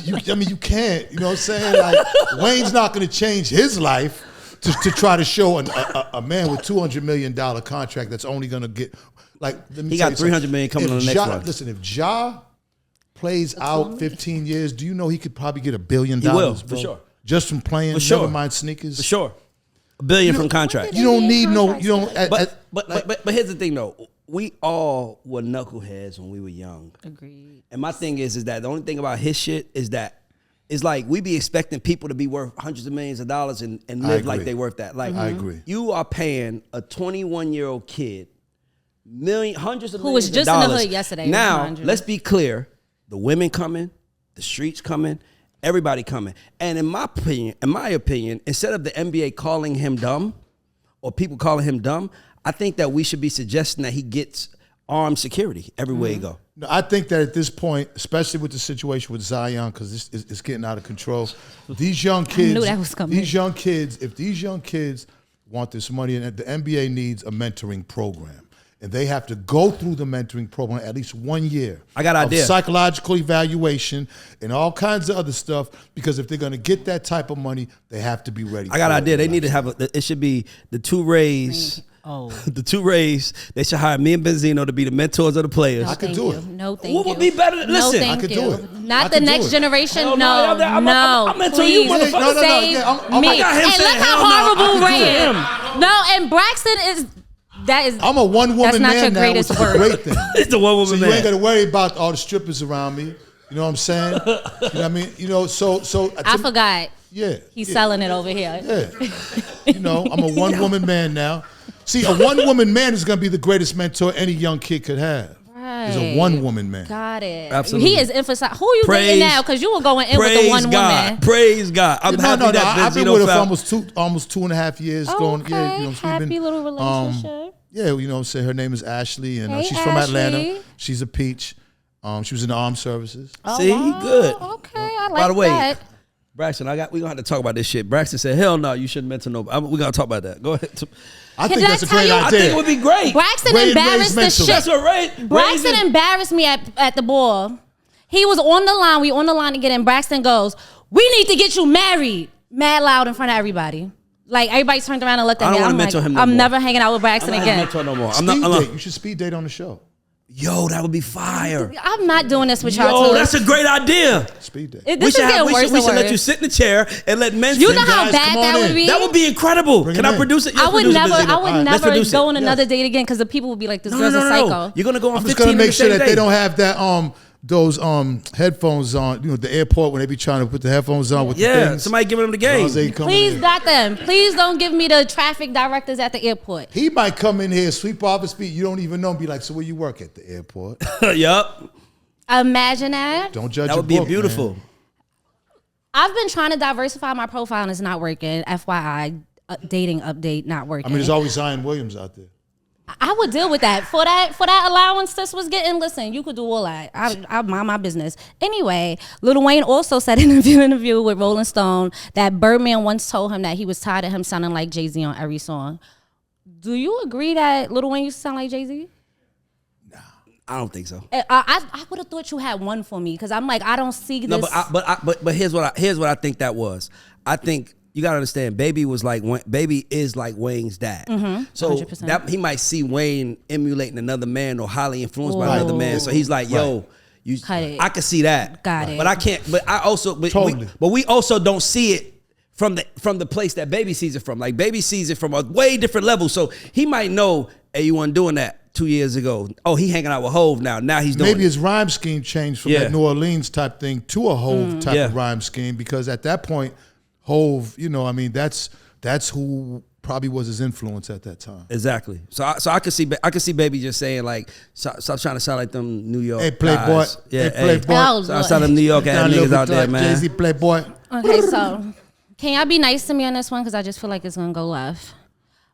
You can't. You know what I'm saying? Like, Wayne's not going to change his life to try to show a man with $200 million contract that's only going to get, like, let me he got $300 million coming on the next one. Listen, if Ja plays out 15 years, do you know he could probably get $1 billion? He will, bro? for sure. Just from playing, never mind sneakers. For sure. $1 billion from contract. You don't need no, you don't. But here's the thing though. We all were knuckleheads when we were young. Agreed. And my thing is that the only thing about his shit is that it's like we be expecting people to be worth hundreds of millions of dollars and live like they worth that. Like I agree. You are paying a 21-year-old kid hundreds of who millions was just of dollars. in the hood yesterday. Now, let's be clear. The women coming, the streets coming, everybody coming. And in my opinion, instead of the NBA calling him dumb or people calling him dumb, I think that we should be suggesting that he gets armed security everywhere he go. No, I think that at this point, especially with the situation with Zion, because it's getting out of control, these young kids, I knew that was coming. If these young kids want this money, and the NBA needs a mentoring program. And they have to go through the mentoring program at least 1 year. I got an idea. Psychological evaluation and all kinds of other stuff. Because if they're going to get that type of money, they have to be ready. I got an idea. They need to have it should be the two Rays. Oh, the two Rays. They should hire me and Benzino to be the mentors of the players. I can do it. No, thank you. What would be better? Listen, no, thank I could you. do it. Not the next generation. Hell no, I'm mentoring you, motherfucker. No, Save me. I got him And saying, look how hell no, horrible I Ray can is. No, and Braxton is. That is. I'm a one-woman not man your now, greatest which is a word. great thing. It's the one woman So man. you ain't got to worry about all the strippers around me. You know what I'm saying? You know what I mean? You know, so I forgot. Yeah. He's selling it over here. Yeah. You know, I'm a one-woman man now. See, a one-woman man is going to be the greatest mentor any young kid could have. He's a one-woman man. Got it. Absolutely. He is emphasizing. Who you dating now? Because you were going in with the one woman. Praise God. I'm happy that I've been Benzino with her for fell. almost 2.5 years. Oh, Going, okay. yeah, you know, Happy little relationship. Yeah, you know, say her name is Ashley, and Hey, she's from Atlanta. Ashley. She's a peach. She was in the armed services. Oh, See, wow. good. Okay, I like By the way, that. Braxton, we gonna have to talk about this shit. Braxton said, "Hell no, you shouldn't mentor nobody." We gotta talk about that. Go ahead. I Can think I that's a tell great you- idea. I think it would be great. Braxton Ray and embarrassed the Ray's shit. That's what Ray. Braxton embarrassed me at the ball. He was on the line. We on the line to get in. Braxton goes, "We need to get you married." Mad loud in front of everybody. Like everybody turned around and looked at I me. don't wanna I'm mentor like, him no I'm more. never hanging out with Braxton I'm not again. mentor no more. Speed date. You should speed date on the show. Yo, that would be fire. I'm not doing this with y'all Yo, too. that's a great idea. Speed date. This is getting worse we and should let worse. you sit in the chair and let men. You sing. know how guys, bad come that on would in. be. That would be incredible. Bring Can it I in. produce it? Yes, I would produce it, never. Benzino. I would Let's never produce it. go on another date again because the people would be like, "This girl's a psycho." You're gonna go on I'm just 15 gonna make minutes sure a that day. they don't have that those headphones on. You know, at the airport when they be trying to put the headphones on with the Yeah, things. somebody giving them the As long game. as they come Please in. got them. Please don't give me the traffic directors at the airport. He might come in here, sweep off his feet. You don't even know. And be like, so where you work at the airport? Yup. Imagine that. Don't judge. That a would be book, beautiful. man. I've been trying to diversify my profile and it's not working. FYI, dating update not working. I mean, there's always Zion Williams out there. I would deal with that. For that allowance this was getting, listen, you could do all that. I mind my business. Anyway, Lil Wayne also said in an interview with Rolling Stone that Birdman once told him that he was tired of him sounding like Jay-Z on every song. Do you agree that Lil Wayne used to sound like Jay-Z? I don't think so. I would have thought you had one for me because I'm like, I don't see this. No, but here's what I think that was. I think you gotta understand, Baby is like Wayne's dad. So 100%. that he might see Wayne emulating another man or highly influenced by another man. So he's like, yo, I can see that. Got it. But I can't. But I also. Totally. But we also don't see it from the place that Baby sees it from. Like Baby sees it from a way different level. So he might know, hey, you weren't doing that 2 years ago. Oh, he hanging out with Hove now. Now he's doing Maybe his rhyme scheme changed from that New Orleans type thing to a Hove type of rhyme scheme, because at that point, Hove, that's who probably was his influence at that time. Exactly. So I could see Baby just saying like, stop trying to sound like them New York. Hey, Playboy. Guys. Yeah, hey, Playboy. Oh, Stop them New York ass niggas out there, man. Jay-Z, Playboy. Okay, so can y'all be nice to me on this one? Because I just feel like it's going to go left.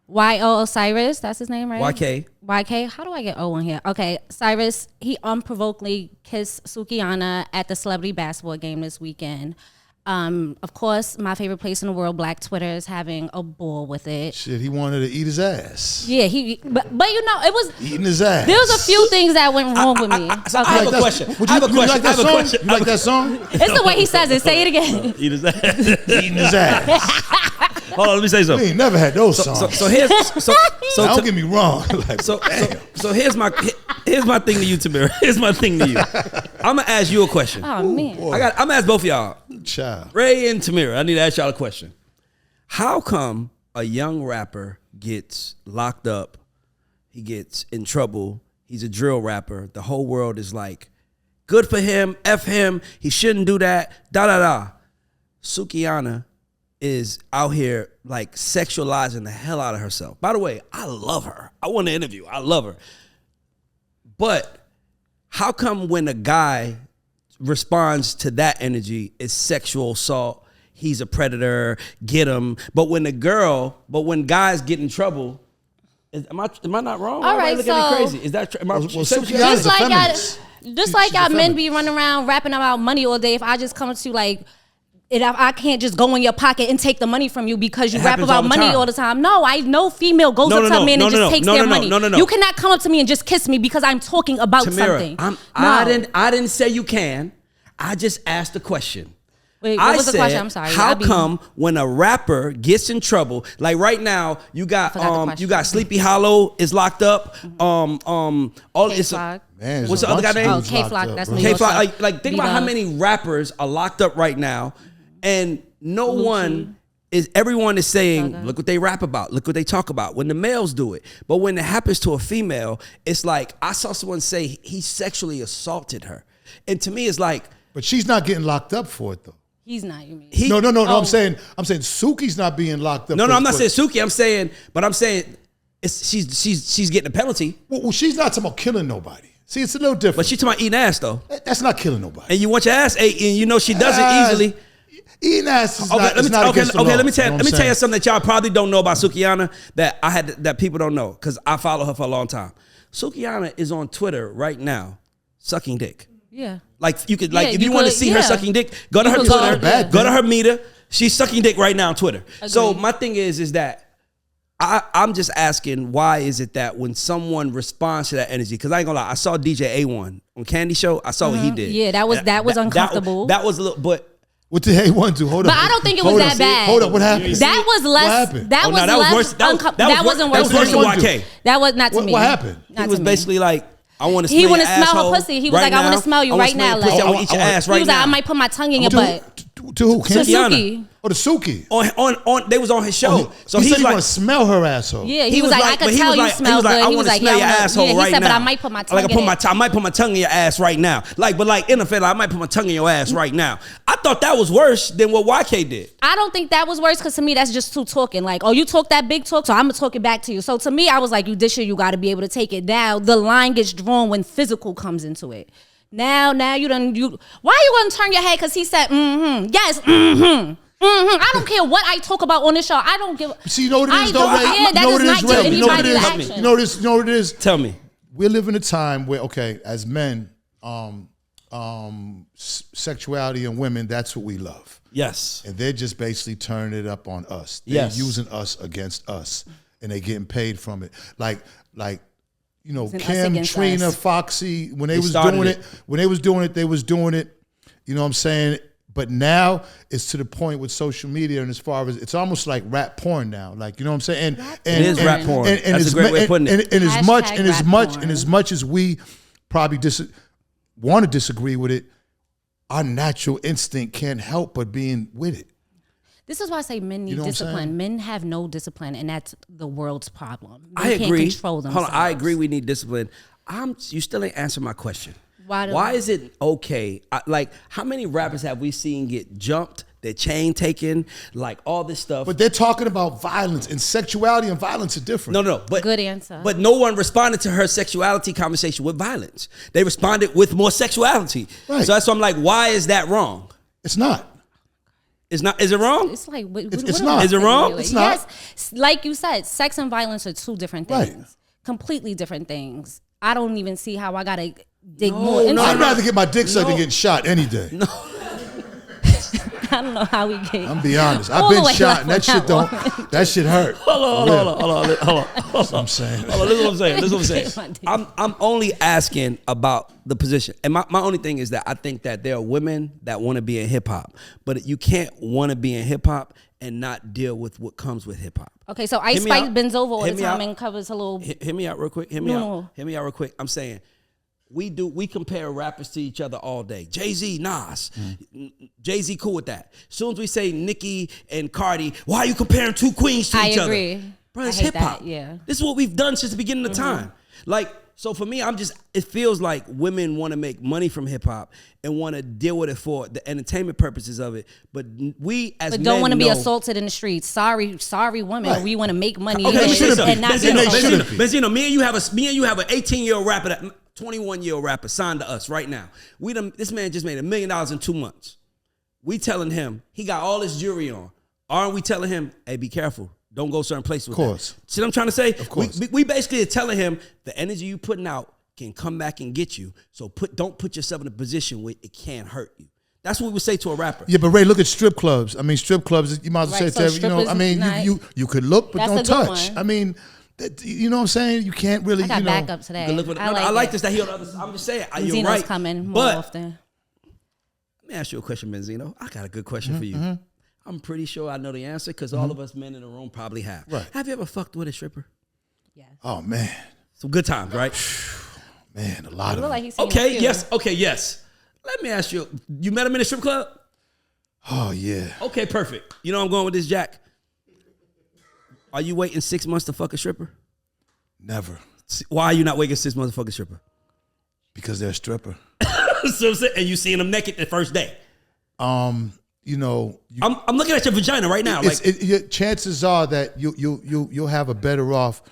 Y.O. Osiris, that's his name, right? YK. How do I get O on here? Okay, Cyrus, he unprovokedly kissed Sukihana at the celebrity basketball game this weekend. Of course, my favorite place in the world, Black Twitter, is having a ball with it. Shit, he wanted to eat his ass. Yeah, but it was eating his ass. There was a few things that went wrong with me. I have a question. You like that song? It's the way he says it. Say it again. Eat his ass. Eating his ass. Hold on, let me say something. We ain't never had those songs. So here's don't get me wrong. Like, so here's my thing to you, Tamira. Here's my thing to you. I'm gonna ask you a question. Oh man, I'm gonna ask both of y'all. Child. Ray and Tamira, I need to ask y'all a question. How come a young rapper gets locked up? He gets in trouble. He's a drill rapper. The whole world is like, good for him. F him. He shouldn't do that. Da da da. Sukihana is out here like sexualizing the hell out of herself. By the way, I love her. I want to interview. I love her. But how come when a guy responds to that energy, it's sexual assault, he's a predator, get him. But when guys get in trouble, am I not wrong? All right, so crazy. Is that just like y'all men be running around rapping about money all day. If I just come to like, I can't just go in your pocket and take the money from you because you rap about money all the time. No, I know female goes up to a man and just takes their money. No. You cannot come up to me and just kiss me because I'm talking about Tamira, something. I didn't say you can. I just asked a question. Wait, what was the question? I'm sorry. How come when a rapper gets in trouble, like right now, you got Sleepy Hollow is locked up. All it's what's the other guy name? Oh, K-Flock. That's me. K-Flock. Like think about how many rappers are locked up right now, and everyone is saying, look what they rap about, look what they talk about when the males do it. But when it happens to a female, it's like I saw someone say he sexually assaulted her, and to me it's like, but she's not getting locked up for it though. He's not. You mean? No. I'm saying Suki's not being locked up. No, I'm not saying Suki. I'm saying she's getting a penalty. Well, she's not talking about killing nobody. See, it's a little different. But she's talking about eating ass though. That's not killing nobody. And you want your ass ate, and you know she does it easily. Eating ass is not against the law. Let me tell you something that y'all probably don't know about Sukihana that people don't know because I follow her for a long time. Sukihana is on Twitter right now sucking dick. Yeah. Like you could if you want to see her sucking dick, go to her Twitter, go to her meter. She's sucking dick right now on Twitter. Agreed. So my thing is that I'm just asking, why is it that when someone responds to that energy, because I ain't gonna lie, I saw DJ A1 on Candy Show. I saw what he did. Yeah, that was uncomfortable. That was a little, but. What did A1 do? Hold up. But I don't think it was that bad. Hold up, what happened? That was less. That was worse. That wasn't worse. That was worse than YK. That was not to me. What happened? He was basically like, I want to smell your asshole. He want to smell her pussy. He was like, I want to smell you right now. Like, I want to eat your ass right now. He was like, I might put my tongue in your butt. To who? To Suki. Oh, the Suki. On they was on his show. So he said he want to smell her asshole. Yeah, he was like, I could tell you smell good. He was like, I want to smell your asshole right now. He said, but I might put my tongue in it. I might put my tongue in your ass right now. Like in effect, I might put my tongue in your ass right now. I thought that was worse than what YK did. I don't think that was worse because to me that's just too talking. Like, oh, you talk that big talk, so I'm gonna talk it back to you. So to me, I was like, you this shit, you got to be able to take it down. The line gets drawn when physical comes into it. Now why are you gonna turn your head? Because he said, yes, I don't care what I talk about on this show. I don't give. See, you know what it is, though, Ray? That does not give anybody action. You know what it is? Tell me. We live in a time where, okay, as men, sexuality and women, that's what we love. Yes. And they're just basically turning it up on us. They're using us against us, and they're getting paid from it. Like. You know, Kim, Trina, Foxy, when they was doing it, they was doing it, you know what I'm saying, But now it's to the point with social media, and as far as it's almost like rap porn now. Like, you know what I'm saying? It is rap porn. That's a great way of putting it. And as much as we probably want to disagree with it, our natural instinct can't help but being with it. This is why I say men need discipline. Men have no discipline, and that's the world's problem. I agree. Can't control themselves. Hold on, I agree we need discipline. You still ain't answering my question. Why is it okay? Like, how many rappers have we seen get jumped, their chain taken, like all this stuff? But they're talking about violence, and sexuality and violence are different. No. But good answer. But no one responded to her sexuality conversation with violence. They responded with more sexuality. Right. So that's why I'm like, why is that wrong? It's not. It's not. Is it wrong? It's like it's not. Is it wrong? It's not. Yes, like you said, sex and violence are two different things. Right. Completely different things. I don't even see how I gotta dig more into it. I'd rather get my dick sucked than getting shot any day. No. I don't know how we get. I'm be honest. I've been shot, and that shit hurt. Hold on. That's what I'm saying. This is what I'm saying. I'm only asking about the position. And my only thing is that I think that there are women that want to be in hip hop, but you can't want to be in hip hop and not deal with what comes with hip hop. Okay, so Ice Spice bends over all the time and covers a little. Hear me out real quick. Hear me out real quick. I'm saying, we compare rappers to each other all day. Jay-Z, Nas. Jay-Z cool with that. As soon as we say Nicki and Cardi, why are you comparing two queens to each other? I agree. Bro, it's hip hop. Yeah. This is what we've done since the beginning of time. Like, so for me, it feels like women want to make money from hip hop and want to deal with it for the entertainment purposes of it. But we as men don't want to be know, assaulted in the streets. Sorry women. Right. We want to make money and not Benzino, me and you have an 18-year-old rapper, that 21-year-old rapper signed to us right now. This man just made $1 million in 2 months. We telling him he got all his jewelry on. Aren't we telling him, hey, be careful. Don't go certain places with that. Of course. See what I'm trying to say? Of course. We basically are telling him the energy you putting out can come back and get you. So don't put yourself in a position where it can hurt you. That's what we would say to a rapper. Yeah, but Ray, look at strip clubs. I mean, strip clubs, you might as well say it to every, I mean, you could look, but don't touch. I mean, you know what I'm saying? You can't really, I got backup today. I like this. That he on the other side. I'm just saying, you're right. Coming more often. Let me ask you a question, Benzino. I got a good question for you. I'm pretty sure I know the answer because all of us men in the room probably have. Right. Have you ever fucked with a stripper? Yes. Oh, man. Some good times, right? Man, a lot of them. Like okay, yes. Let me ask you, you met him in a strip club? Oh, yeah. Okay, perfect. You know I'm going with this, Jack? Are you waiting 6 months to fuck a stripper? Never. Why are you not waiting 6 months to fuck a stripper? Because they're a stripper. And you seeing them naked the first day? You know, I'm looking at your vagina right now. Chances are that you'll have a better off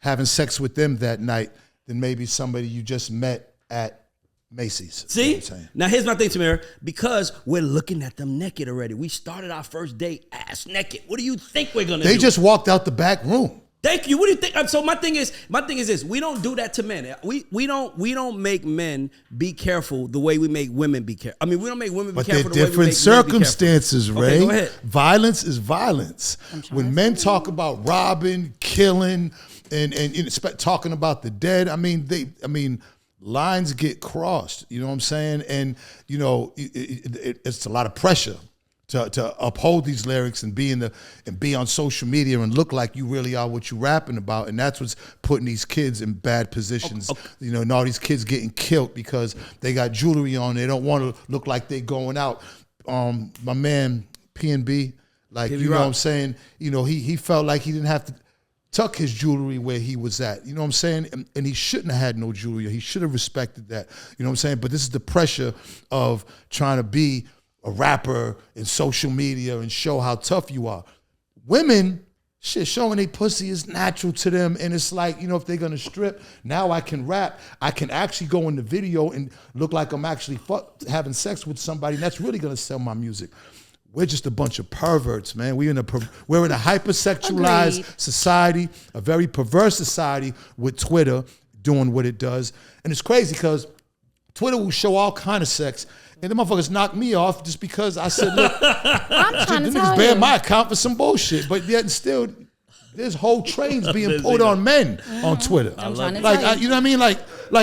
having sex with them that night than maybe somebody you just met at Macy's. See? You know now here's my thing, Tamara. Because we're looking at them naked already. We started our first date ass naked. What do you think we're gonna do? They just walked out the back room. Thank you. What do you think? So my thing is this: we don't do that to men. We don't make men be careful the way we make women be careful. I mean, we don't make women be careful the way we make men be careful. But they're different circumstances, Ray. Okay, go ahead. Violence is violence. When men talk about robbing, killing, and talking about the dead, I mean, lines get crossed. You know what I'm saying? And you know, it's a lot of pressure to uphold these lyrics and be on social media and look like you really are what you rapping about, and that's what's putting these kids in bad positions. Okay. You know, and all these kids getting killed because they got jewelry on. They don't want to look like they going out. My man PNB, like you know what I'm saying. You know, he felt like he didn't have to tuck his jewelry where he was at. You know what I'm saying? And he shouldn't have had no jewelry. He should have respected that. You know what I'm saying? But this is the pressure of trying to be a rapper in social media and show how tough you are. Women, showing they pussy is natural to them. And it's like, you know, if they're going to strip, now I can rap. I can actually go in the video and look like I'm actually having sex with somebody. And that's really going to sell my music. We're just a bunch of perverts, man. We're in a hypersexualized society, a very perverse society with Twitter doing what it does. And it's crazy because Twitter will show all kind of sex. And the motherfuckers knocked me off just because I said, look, I'm trying to tell niggas ban my account for some bullshit. But yet and still, there's whole trains being pulled on men on Twitter. I'm trying to tell you. You know what I mean? Like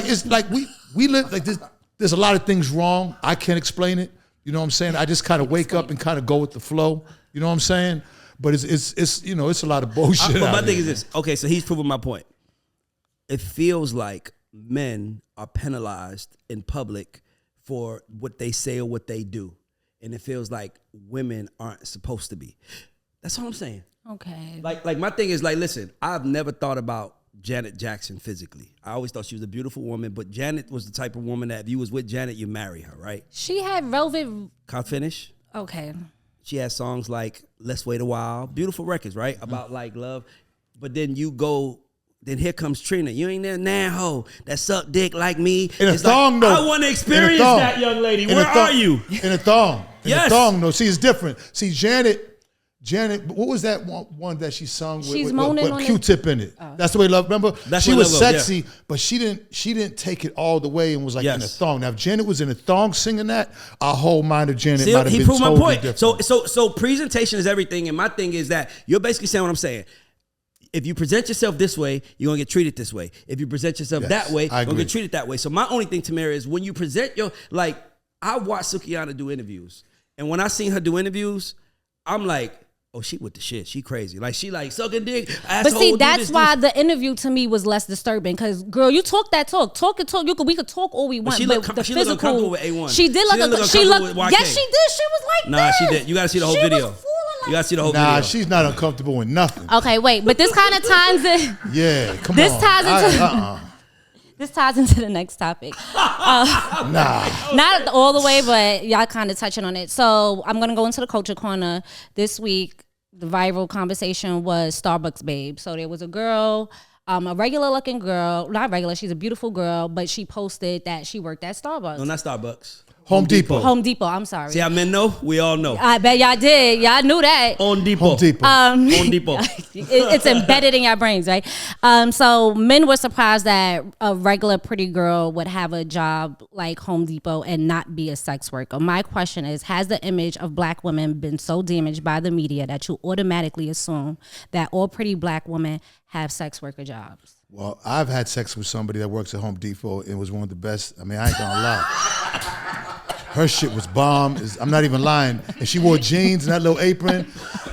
it's like we live like this. There's a lot of things wrong. I can't explain it. You know what I'm saying? I just kind of wake up and kind of go with the flow. You know what I'm saying? But it's you know, it's a lot of bullshit. But my out thing here. is this. Okay, so he's proving my point. It feels like men are penalized in public for what they say or what they do. And it feels like women aren't supposed to be. That's all I'm saying. Okay. Like my thing is like, listen, I've never thought about Janet Jackson physically. I always thought she was a beautiful woman, but Janet was the type of woman that if you was with Janet, you marry her, right? She had velvet. Can't finish. Okay. She had songs like Let's Wait a While, beautiful records, right? About like love. But then you go, then here comes Trina. You ain't there now, ho, that suck dick like me. In a It's thong, like, though. I want to experience that, young lady. In a Where thong. are you? In a thong. In Yes. a thong, though. See, it's different. See, Janet, what was that one that she sung She's with moaning on Q-tip in it? That's the way love. Remember, That's she the way was Love Goes, sexy, but she didn't take it all the way and was like in a Yes. thong. Now, if Janet was in a thong singing that, our whole mind of Janet See, might have he been proved my totally point. different. So presentation is everything, and my thing is that you're basically saying what I'm saying. If you present yourself this way, you're gonna get treated this way. If you present yourself Yes, that way, I you're gonna agree. get treated that way. So my only thing, Tamara, is when you present your I watch Sukihana do interviews, and when I seen her do interviews, I'm like, oh, she with the shit. She crazy. Like she like sucking dick. But see, that's why the interview to me was less disturbing. Because girl, you talk that talk, talk and talk. We could talk all we want. she But looked the she looked physical, uncomfortable with A1. she did She didn't look. look She uncomfortable looked. with YK. Yes, she did. She was like Nah, this. she did. You gotta see the whole She video. was fooling like You gotta see the whole Nah, video. she's not uncomfortable with nothing. Okay, wait, but this kind of ties in. Yeah, come This on. ties into. This ties into the next topic. Nah. Not all the way, but y'all kind of touching on it. So I'm gonna go into the culture corner this week. The viral conversation was Starbucks babe. So there was a girl, a regular looking girl, not regular. She's a beautiful girl, but she posted that she worked at Starbucks. No, not Starbucks. Home Depot. Home Depot. I'm sorry. See how men know? We all know. I bet y'all did. Y'all knew that. On Depot. Home Depot. Home Depot. It's embedded in your brains, right? So men were surprised that a regular pretty girl would have a job like Home Depot and not be a sex worker. My question is, has the image of black women been so damaged by the media that you automatically assume that all pretty black women have sex worker jobs? Well, I've had sex with somebody that works at Home Depot and was one of the best. I mean, I ain't gonna lie. Her shit was bomb. I'm not even lying. And she wore jeans and that little apron.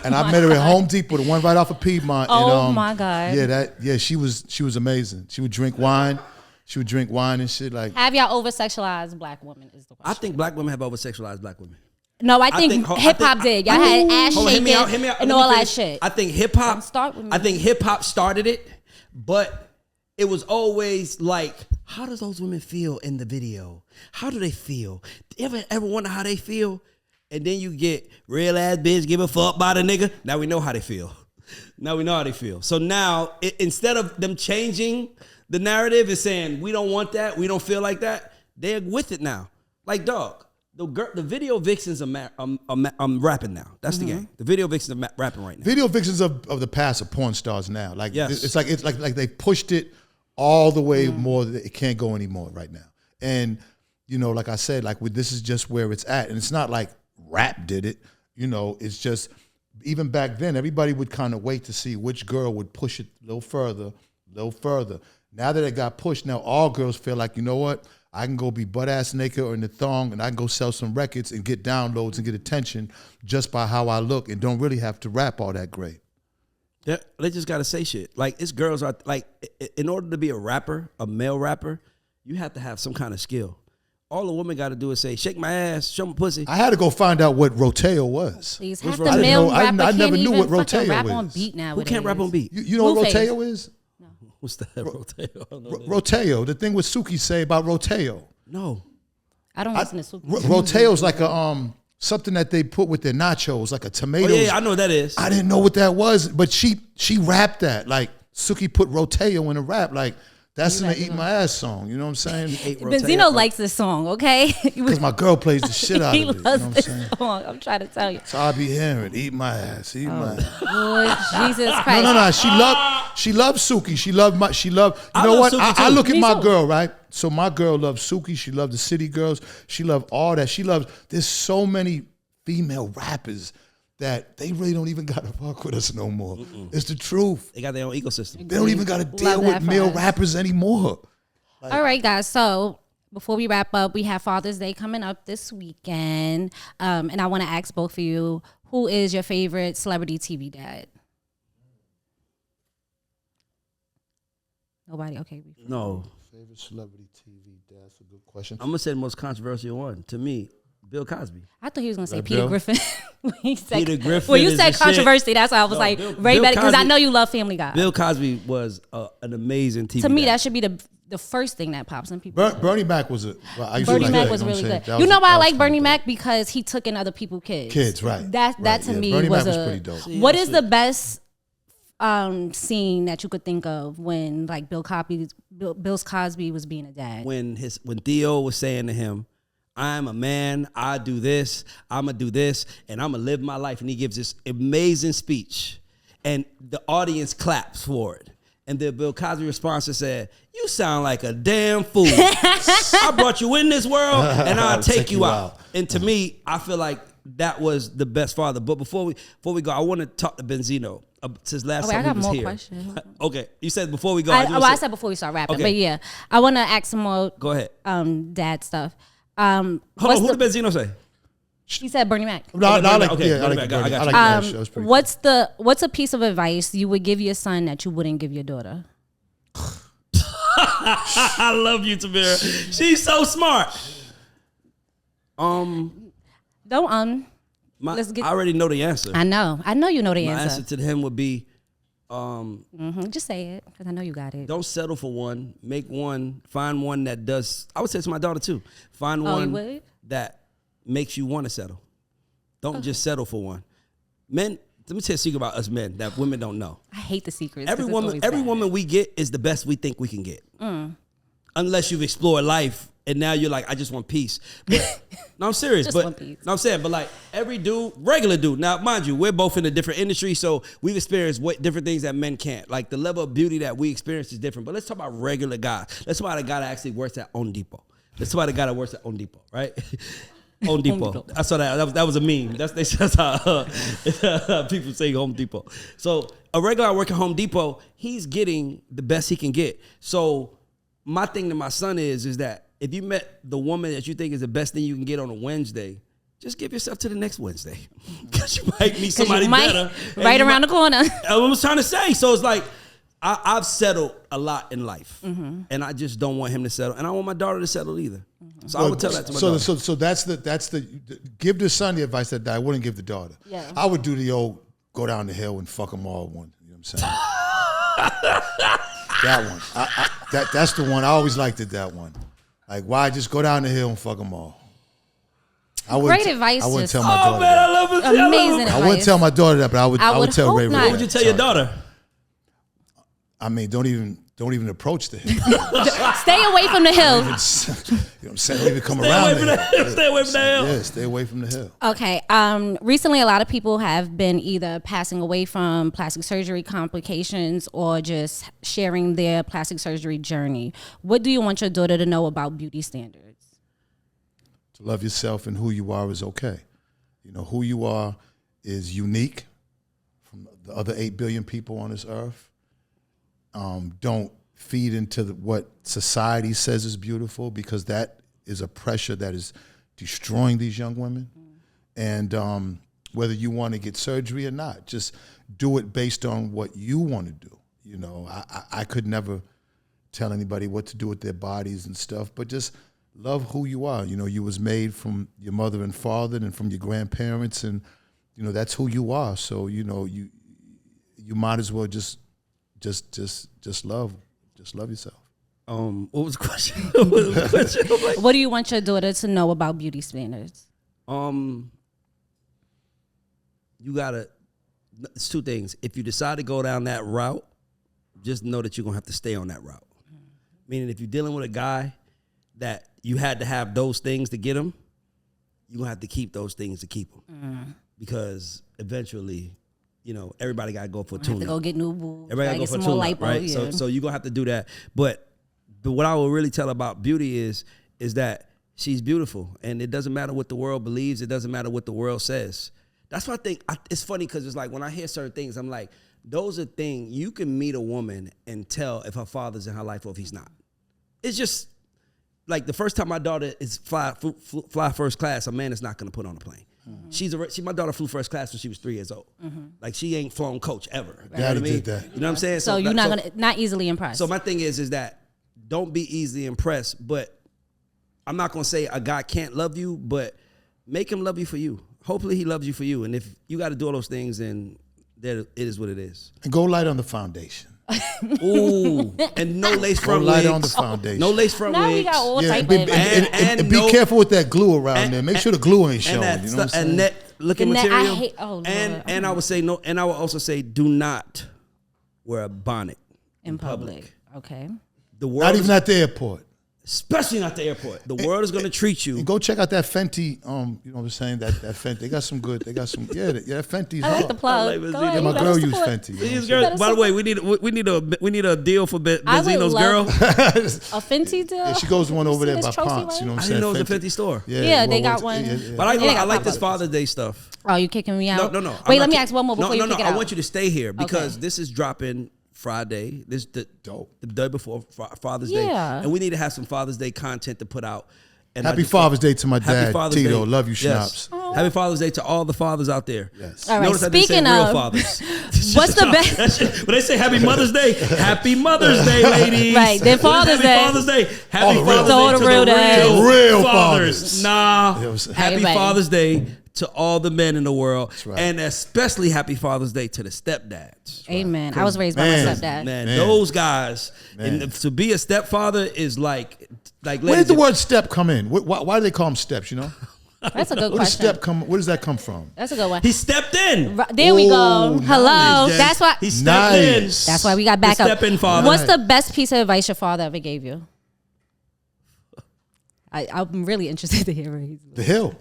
And I met her at Home Depot, the one right off of Piedmont. Oh, and, my God. Yeah, she was amazing. She would drink wine. She would drink wine and shit like. Have y'all over-sexualized black women is the question. I think black women have over-sexualized black women. No, I think hip hop did. Y'all had ass Hold on, shaking hear me out. and Let me all that finish. shit. I think hip hop. Don't start with me. I think hip hop started it, but it was always like, how does those women feel in the video? How do they feel? Ever wonder how they feel? And then you get real ass bitch give a fuck by the nigga. Now we know how they feel. Now we know how they feel. So now instead of them changing the narrative and saying we don't want that, we don't feel like that, they're with it now. Like dog. The video vixens are rapping now. That's the game. The video vixens are rapping right now. Video vixens of the past are porn stars now. Like Yes. it's like they pushed it all the way more that it can't go anymore right now. And you know, like I said, like this is just where it's at. And it's not like rap did it. You know, it's just even back then everybody would kind of wait to see which girl would push it a little further. Now that it got pushed, now all girls feel like, you know what? I can go be butt-ass naked or in the thong and I can go sell some records and get downloads and get attention just by how I look and don't really have to rap all that great. They just gotta say shit. Like it's girls are like, in order to be a rapper, a male rapper, you have to have some kind of skill. All a woman got to do is say, "Shake my ass, show my pussy." I had to go find out what Roteo was. Please, What's half right? the I didn't male know- I rapper I never can't knew even what fucking Roteo rap is. on beat nowadays. Who can't rap on beat? You know what Blueface. Roteo is? What's that? Roteo? I don't know that. Roteo, the thing what Suki say about Roteo. No. I don't listen to Suki. Roteo's like a something that they put with their nachos, like a Oh tomato. yeah, I know what that is. I didn't know what that was, but she rapped that. Like Suki put Roteo in a rap. Like that's in the Eat My Ass song. You know what I'm saying? Ate Benzino Roteo. likes this song, okay? Because my girl plays the shit out He of it. You know loves what I'm this saying? song. I'm trying to tell you. So I be hearing, eat my ass, eat my ass. Lord Jesus Christ. No. She loved Suki. She loved. You I know love what? Suki, I too. look at Me my too. girl, right? So my girl loves Suki. She loved the City Girls. She loved all that. She loves. There's so many female rappers that they really don't even gotta fuck with us no more. It's the truth. They got their own ecosystem. They don't even gotta deal Love that with for male us. rappers anymore. All right, guys. So Before we wrap up, we have Father's Day coming up this weekend. And I want to ask both of you, who is your favorite celebrity TV dad? Nobody? Okay. No. Favorite celebrity TV? That's a good question. I'm going to say the most controversial one. To me, Bill Cosby. I thought he was going to say Right, Peter Bill? Griffin. Peter Griffin When you is said the shit. controversy, that's why I was No, like, Bill because I Cosby- know you love Family Guy. Bill Cosby was an amazing TV to me, dad. that should be the first thing that pops in people. Bernie Mac was a. Well, I used to Bernie like Mac that, was you know what really I'm good. saying? You know why I that was like Bernie kinda Mac? Because he took in other people's kids. Kids, right. That Right, to yeah. me Bernie was Mac was pretty dope. What is the best scene that you could think of when like Bill Cosby was being a dad? When Theo was saying to him, I'm a man, I do this, I'm going to do this, and I'm going to live my life. And he gives this amazing speech. And the audience claps for it. And the Bill Cosby response said, you sound like a damn fool. I brought you in this world, and I'll take you out. And to me, I feel like that was the best father. But before we go, I want to talk to Benzino. Since last time I got he was more here. questions. Okay, you said before we go. I said before we start rapping, Okay. but yeah, I want to ask some more. Go ahead. Dad stuff. Hold on, who did Benzino say? He said Bernie Mac. No, I like, Okay, yeah, I Bernie like Mac, I Bernie. got I you. like that show. It was pretty What's a piece of advice you would give your son that you wouldn't give your daughter? I love you, Tamira. She's so smart. Don't let's get. I already know the answer. I know you know the My answer. answer to him would be, Just say it because I know you got it. don't settle for one. Make one. Find one that does. I would say to my daughter too. Find Oh, you one would? that makes you want to settle. Don't just settle for one. Men, let me tell you a secret about us men that women don't know. I hate the secrets. 'cause Every it's woman always bad. we get is the best we think we can get. Unless you've explored life and now you're like, I just want peace. But, no, I'm serious. Just but want peace. no, I'm saying, but like every dude, regular dude. Now, mind you, we're both in a different industry, so we've experienced different things that men can't. Like the level of beauty that we experience is different. But let's talk about regular guys. Let's talk about a guy that actually works at Home Depot. Let's talk about a guy that works at Home Depot, right? Home Depot. I saw that was a meme. That's how people say Home Depot. So a regular guy working at Home Depot, he's getting the best he can get. So my thing to my son is that if you met the woman that you think is the best thing you can get on a Wednesday, just give yourself to the next Wednesday. Because you might meet somebody better. Right around the corner. I was trying to say. So it's like, I've settled a lot in life. And I just don't want him to settle. And I want my daughter to settle either. So I would tell that to my daughter. So that's the give the son the advice that I wouldn't give the daughter. Yeah. I would do the old go down the hill and fuck them all one. You know what I'm saying? That one. That's the one. I always liked it. That one. Like why just go down the hill and fuck them all? Great advice. I wouldn't just- tell my Oh daughter. man, I That. love it. Amazing I advice. wouldn't tell my daughter that, but I would tell hope Ray. not. What would you tell your daughter? I mean, don't even approach the hill. Stay away from the hill. You know what I'm saying? Don't even come Stay around away from the the hill. hill. Stay away from the hill. Yeah, stay away from the hill. Okay. Recently, a lot of people have been either passing away from plastic surgery complications or just sharing their plastic surgery journey. What do you want your daughter to know about beauty standards? To love yourself and who you are is okay. You know, who you are is unique from the other 8 billion people on this earth. Don't feed into what society says is beautiful because that is a pressure that is destroying these young women. And whether you want to get surgery or not, just do it based on what you want to do. You know, I could never tell anybody what to do with their bodies and stuff, but just love who you are. You know, you was made from your mother and father and from your grandparents, and you know that's who you are. So you know you might as well just love yourself. What was the question? What was the question? I'm like, What do you want your daughter to know about beauty standards? you gotta. It's 2 things. If you decide to go down that route, just know that you're gonna have to stay on that route. Meaning, if you're dealing with a guy that you had to have those things to get him, you're gonna have to keep those things to keep him. Because eventually, you know, everybody gotta go for a Have tune. to go get new boobs. Everybody gotta go for a tune, right? Yeah. So you're gonna have to do that. But what I will really tell about beauty is that she's beautiful, and it doesn't matter what the world believes. It doesn't matter what the world says. That's why I think it's funny because it's like when I hear certain things, I'm like, those are things you can meet a woman and tell if her father's in her life or if he's not. It's just like the first time my daughter is fly first class, a man is not gonna put on a plane. My daughter flew first class when she was 3 years old. Like she ain't flown coach ever. You know what I mean? Did that. You know what I'm saying? So you're not easily impressed. So my thing is that don't be easily impressed, but I'm not gonna say a guy can't love you, but make him love you for you. Hopefully he loves you for you. And if you got to do all those things, then it is what it is. And go light on the foundation. Ooh, and no lace front wigs. Light on the foundation. No lace front now wigs. we got all type and of. be careful with that glue around there. Make sure the glue ain't showing. And you know what I'm saying? and net looking The net, material. I hate. Oh Lord. And I would say no. And I would also say do not wear a bonnet in public. Okay. The world Not even at the airport. Especially not the airport. The world is going to treat you. And go check out that Fenty. You know what I'm saying? That Fenty. They got some good. They got some. Yeah, that Fenty's I like hot. the plug. I like Go it. ahead, Yeah, you my better girl use support. Fenty. You know These what I'm girls, by the way, we need a deal for Benzino's girl. A Fenty deal. Yeah, she goes to one over there this by trophy Ponce. You know I what I'm didn't saying? know it was a 50 store. Yeah, they got one. But They got I like pop-up. this Father's Day stuff. Oh, you kicking me out? No. Wait, let me ask one more before you kick it out. I want you to stay here because Okay. this is dropping Friday. This the day before Father's Yeah. Day, and we need to have some Father's Day content to put out. And Happy Father's Day to my Happy dad, Father's Tito. Day. Love you, Yes. Schnapps. Happy Father's Day to all the fathers out there. Yes. All right, Notice I didn't say speaking real of- fathers. What's the best? That shit, when they say Happy Mother's Day, Happy Mother's Day, ladies. Right, then Father's Day. Happy Father's Day. Happy Oh, Father's real- Day to the real the day. Real fathers. fathers. Nah. Yeah, what's- Happy Hey, right. Father's Day to all the men in the world, right. and especially Happy Father's Day to the stepdads. Amen. I was raised by my Man. stepdad. Man, Man. those guys, Man. and to be a stepfather is like. Where did ladies the and- word step come in? Why do they call them steps? You know, That's a good where does question. step come? Where does that come from? That's a good one. He stepped in. There we go. Oh, Hello. nice. That's why. He stepped in. Nice. That's why we got back The up. step-in father. What's the best piece of advice your father ever gave you? I'm really interested to hear what he's. The hill.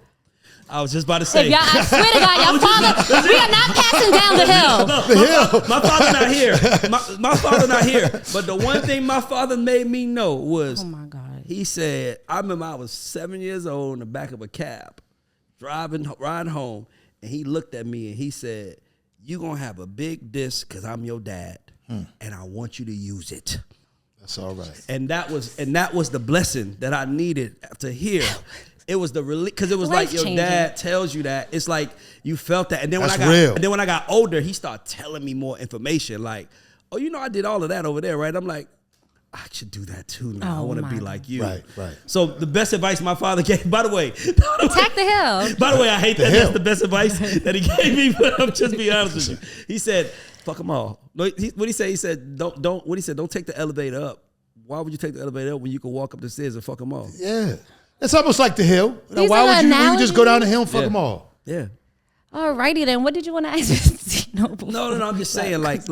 I was just about to say. If y'all, I swear to God, your father, we are not passing down the hill. The hill. My father not here. My father not here. But the one thing my father made me know was, Oh my God. he said, I remember I was 7 years old in the back of a cab, riding home, and he looked at me and he said, you gonna have a big disc because I'm your dad, and I want you to use it. That's all right. And that was the blessing that I needed to hear. It was the relief because it was like your Life-changing. dad tells you that. It's like you felt that, and then That's real. when I got older, he started telling me more information. Like, oh, you know, I did all of that over there, right? I'm like, I should do that too now. I Oh want to my be God. like you. Right. So the best advice my father gave. By the way, Attack the hill. by the way, I hate that. hill. That's the best advice that he gave me. But I'm just being honest with you. He said, "Fuck them all." No, what he say? He said, "Don't." What he said? Don't take the elevator up. Why would you take the elevator up when you could walk up the stairs and fuck them all? Yeah. It's almost like the hill. Now, These why are would you just go down the hill and fuck Yeah. them all? Yeah. Alrighty then. What did you want to ask? No. I'm just saying, like,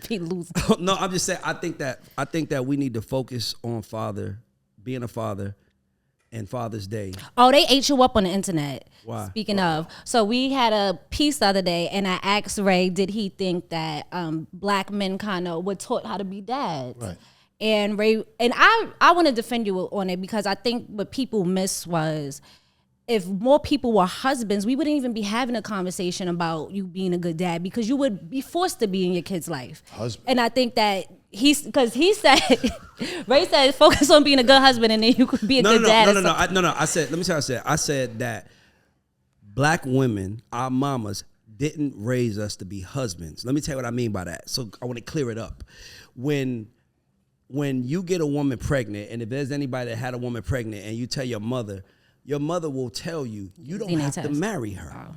be losing. no. I'm just saying. I think that we need to focus on being a father, and Father's Day. Oh, they ate you up on the internet. Why? Speaking of, so we had a piece the other day, and I asked Ray, did he think that black men kind of were taught how to be dads? Right. And Ray, and I want to defend you on it because I think what people miss was if more people were husbands, we wouldn't even be having a conversation about you being a good dad because you would be forced to be in your kid's life. Husband. And I think that because he said, Ray said, focus on being a good husband and then you could be a good dad. No. I said, let me tell you what I said. I said that black women, our mamas, didn't raise us to be husbands. Let me tell you what I mean by that. So I want to clear it up. When you get a woman pregnant, and if there's anybody that had a woman pregnant and you tell your mother will tell you, you don't have to marry her.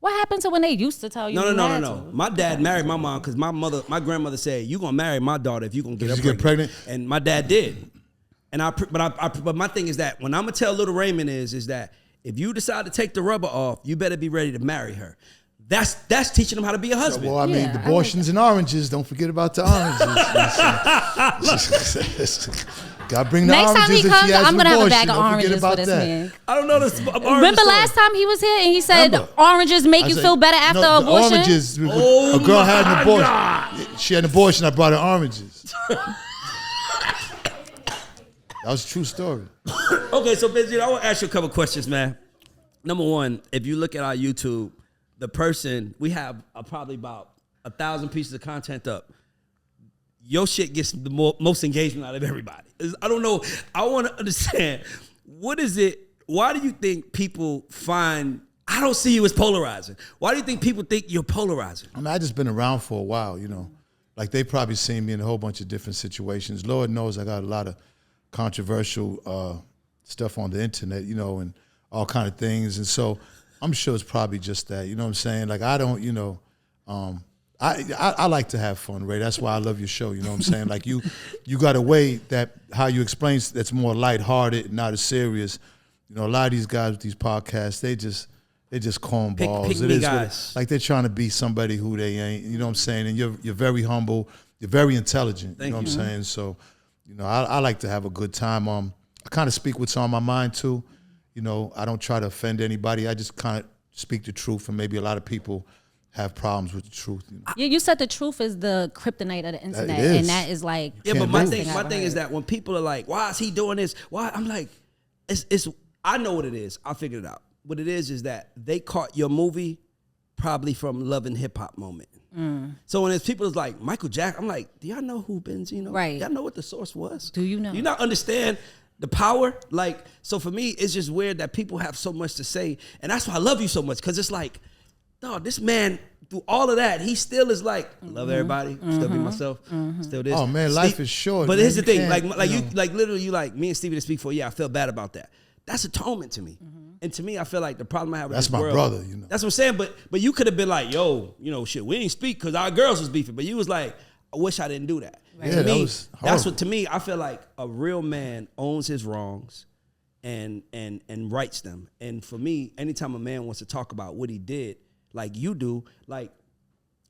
What happened to when they used to tell you? No. My dad married my mom because my grandmother said, you gonna marry my daughter if you gonna get her Did you get pregnant? And my dad did. And but my thing is that when I'm gonna tell little Raymond is that if you decide to take the rubber off, you better be ready to marry her. That's teaching them how to be a husband. Well, I mean, Yeah, abortions and oranges. Don't forget about the oranges. God bring the Next time oranges he if comes, she has I'm an gonna have a abortion. bag of Don't forget oranges for about this that. man. I don't know this. Remember last time he was here and he said Remember. oranges make I you said, feel better after no, the abortion? Oranges. Oh A girl had an my abortion. God. She had an abortion. I brought her oranges. That was a true story. Okay, so Benji, I want to ask you a couple questions, man. Number one, if you look at our YouTube, the person we have probably about 1,000 pieces of content up. your shit gets the most engagement out of everybody. I don't know. I want to understand, what is it? Why do you think people find, I don't see you as polarizing. Why do you think people think you're polarizing? I mean, I just been around for a while, you know. Like, they probably seen me in a whole bunch of different situations. Lord knows I got a lot of controversial stuff on the internet, you know, and all kind of things. And so I'm sure it's probably just that, you know what I'm saying? Like, I don't, you know, I like to have fun, Ray. That's why I love your show, you know what I'm saying? Like, you got a way that how you explain that's more lighthearted and not as serious. You know, a lot of these guys with these podcasts, they just cornballs. Pick it me is guys. like they're trying to be somebody who they ain't. You know what I'm saying? And you're very humble. You're very intelligent. Thank you know you. what I'm saying? So, you know, I like to have a good time. I kind of speak what's on my mind too. You know, I don't try to offend anybody. I just kind of speak the truth, and maybe a lot of people have problems with the truth. You know? You said the truth is the kryptonite of the internet, is. and that is like. Yeah, Can't but my move. thing is that when people are like, why is he doing this? Why? I'm like, it's I know what it is. I figured it out. What it is that they caught your movie probably from Love and Hip Hop moment. So when there's people that's like, Michael Jackson, I'm like, do y'all know who Benzino? Right. Y'all know what the source was? Do you know? Do you not understand the power? Like, so for me, it's just weird that people have so much to say. And that's why I love you so much, because it's like, dog, this man, through all of that, he still is like, I love everybody, still be myself, still this. Oh man, life is short. But man. here's the thing, can't, like you like literally, you like me and Stevie to speak for. Yeah, I felt bad about that. That's atonement to me. And to me, I feel like the problem I have with That's this my world, brother, you know. That's what I'm saying. But you could have been like, yo, you know, shit, we ain't speak because our girls was beefing. But you was like, I wish I didn't do that. Right. Yeah, To that me, was that's horrible. what, to me, I feel like a real man owns his wrongs and rights them. And for me, anytime a man wants to talk about what he did, like you do, like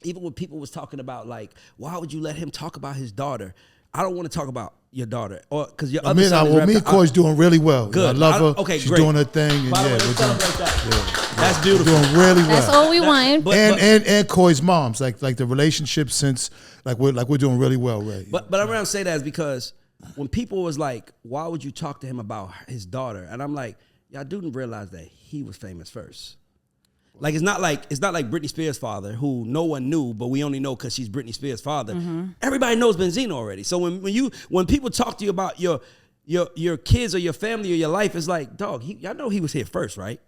even when people was talking about like, why would you let him talk about his daughter? I don't want to talk about your daughter, or because your other son is me and Coy's doing really well. Good. You know, I love her. Okay, She's great. doing her thing. And By the way, we're let's doing, celebrate that. yeah, That's beautiful. we're doing really well. That's all we want. But- and Coy's moms, like the relationship since we're doing really well, Ray. But I'm around to say that is because when people was like, why would you talk to him about his daughter? And I'm like, y'all didn't realize that he was famous first. Like it's not like Britney Spears' father, who no one knew, but we only know because she's Britney Spears' father. Everybody knows Benzino already. So when people talk to you about your kids or your family or your life, it's like, dog, y'all know he was here first, right?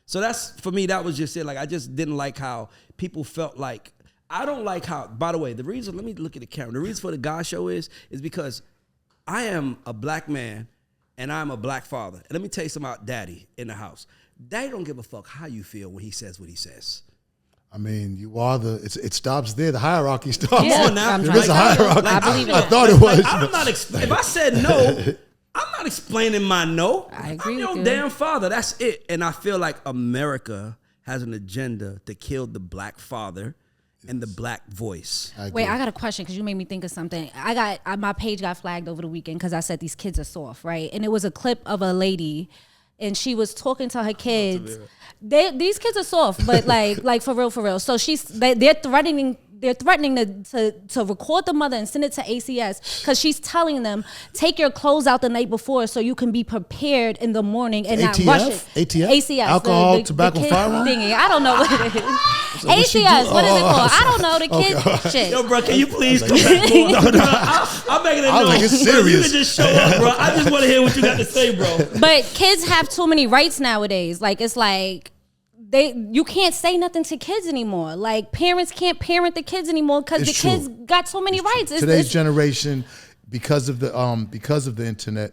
So that's, for me, that was just it. Like, I just didn't like how people felt like, I don't like how, by the way, the reason, let me look at the camera. The reason for the God show is because I am a black man and I'm a black father. And let me tell you something about daddy in the house. Daddy don't give a fuck how you feel when he says what he says. I mean, you are it stops there. The hierarchy stops. Yeah, Come on now. I'm There is a trying to- hierarchy. I believe in I that. thought it was. Like, I'm not if I said no, I'm not explaining my no. I agree I'm your with you. damn father. That's it. And I feel like America has an agenda to kill the black father and the black voice. Wait, I got a question because you made me think of something. My page got flagged over the weekend because I said these kids are soft, right? And it was a clip of a lady, and she was talking to her kids. These kids are soft, but like for real. So they're threatening to record the mother and send it to ACS because she's telling them, take your clothes out the night before so you can be prepared in the morning and not rush it. ATF? ACS. Alcohol, tobacco, firearm? Thingy. I don't know what it is. what she ACS. do? What is it Oh, called? I don't know. The kids. Shit. Yo, bro, can you please come back more? I'm making it I was known. like, it's Bro, you serious. can just show up, bro. I just want to hear what you got to say, bro. But kids have too many rights nowadays. Like it's like you can't say nothing to kids anymore. Like parents can't parent the kids anymore because the It's true. kids got so many rights. Today's generation, because of the internet,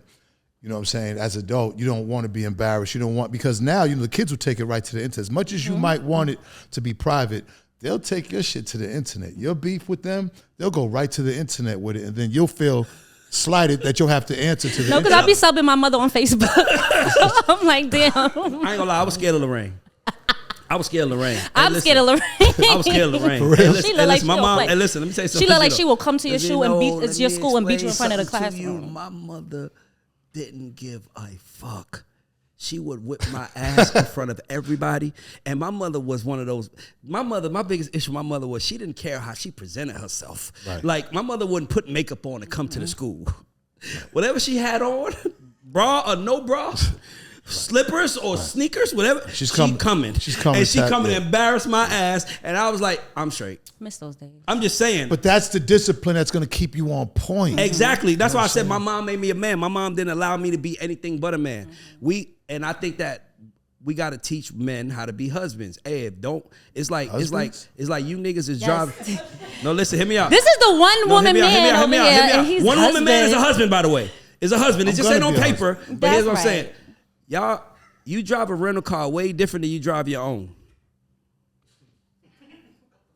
you know what I'm saying, as an adult, you don't want to be embarrassed. You don't want, because now, the kids will take it right to the internet. As much as you might want it to be private, they'll take your shit to the internet. Your beef with them, they'll go right to the internet with it, and then you'll feel slighted that you'll have to answer to the No, because internet. I be subbing my mother on Facebook. I'm like, damn. I ain't gonna lie, I was scared of Lorraine. I'm scared of Lorraine. I'm scared of Lorraine. I was scared of Lorraine. Hey, listen, She look like my she don't mom. play. Hey, listen, let me tell you something. She look like You she know, will come to your you shoe and beat know, it's your let me school and beat you in explain front of the something to you. classroom. My mother didn't give a fuck. She would whip my ass in front of everybody. And my mother was one of those. My biggest issue with my mother was she didn't care how she presented herself. Right. Like, my mother wouldn't put makeup on to come to the school. Whatever she had on, bra or no bra, slippers or sneakers, whatever. She's coming. And she coming to embarrass my ass. And I was like, I'm straight. Miss those days. I'm just saying. But that's the discipline that's going to keep you on point. Exactly. That's why I said my mom made me a man. My mom didn't allow me to be anything but a man. And I think that we got to teach men how to be husbands. Hey, it's like you niggas is driving. No, listen, hear me out. This is the one woman man over here, and he's one woman man is a husband, by the way. Is a husband. It just ain't on paper. But here's what I'm saying. Y'all, you drive a rental car way different than you drive your own.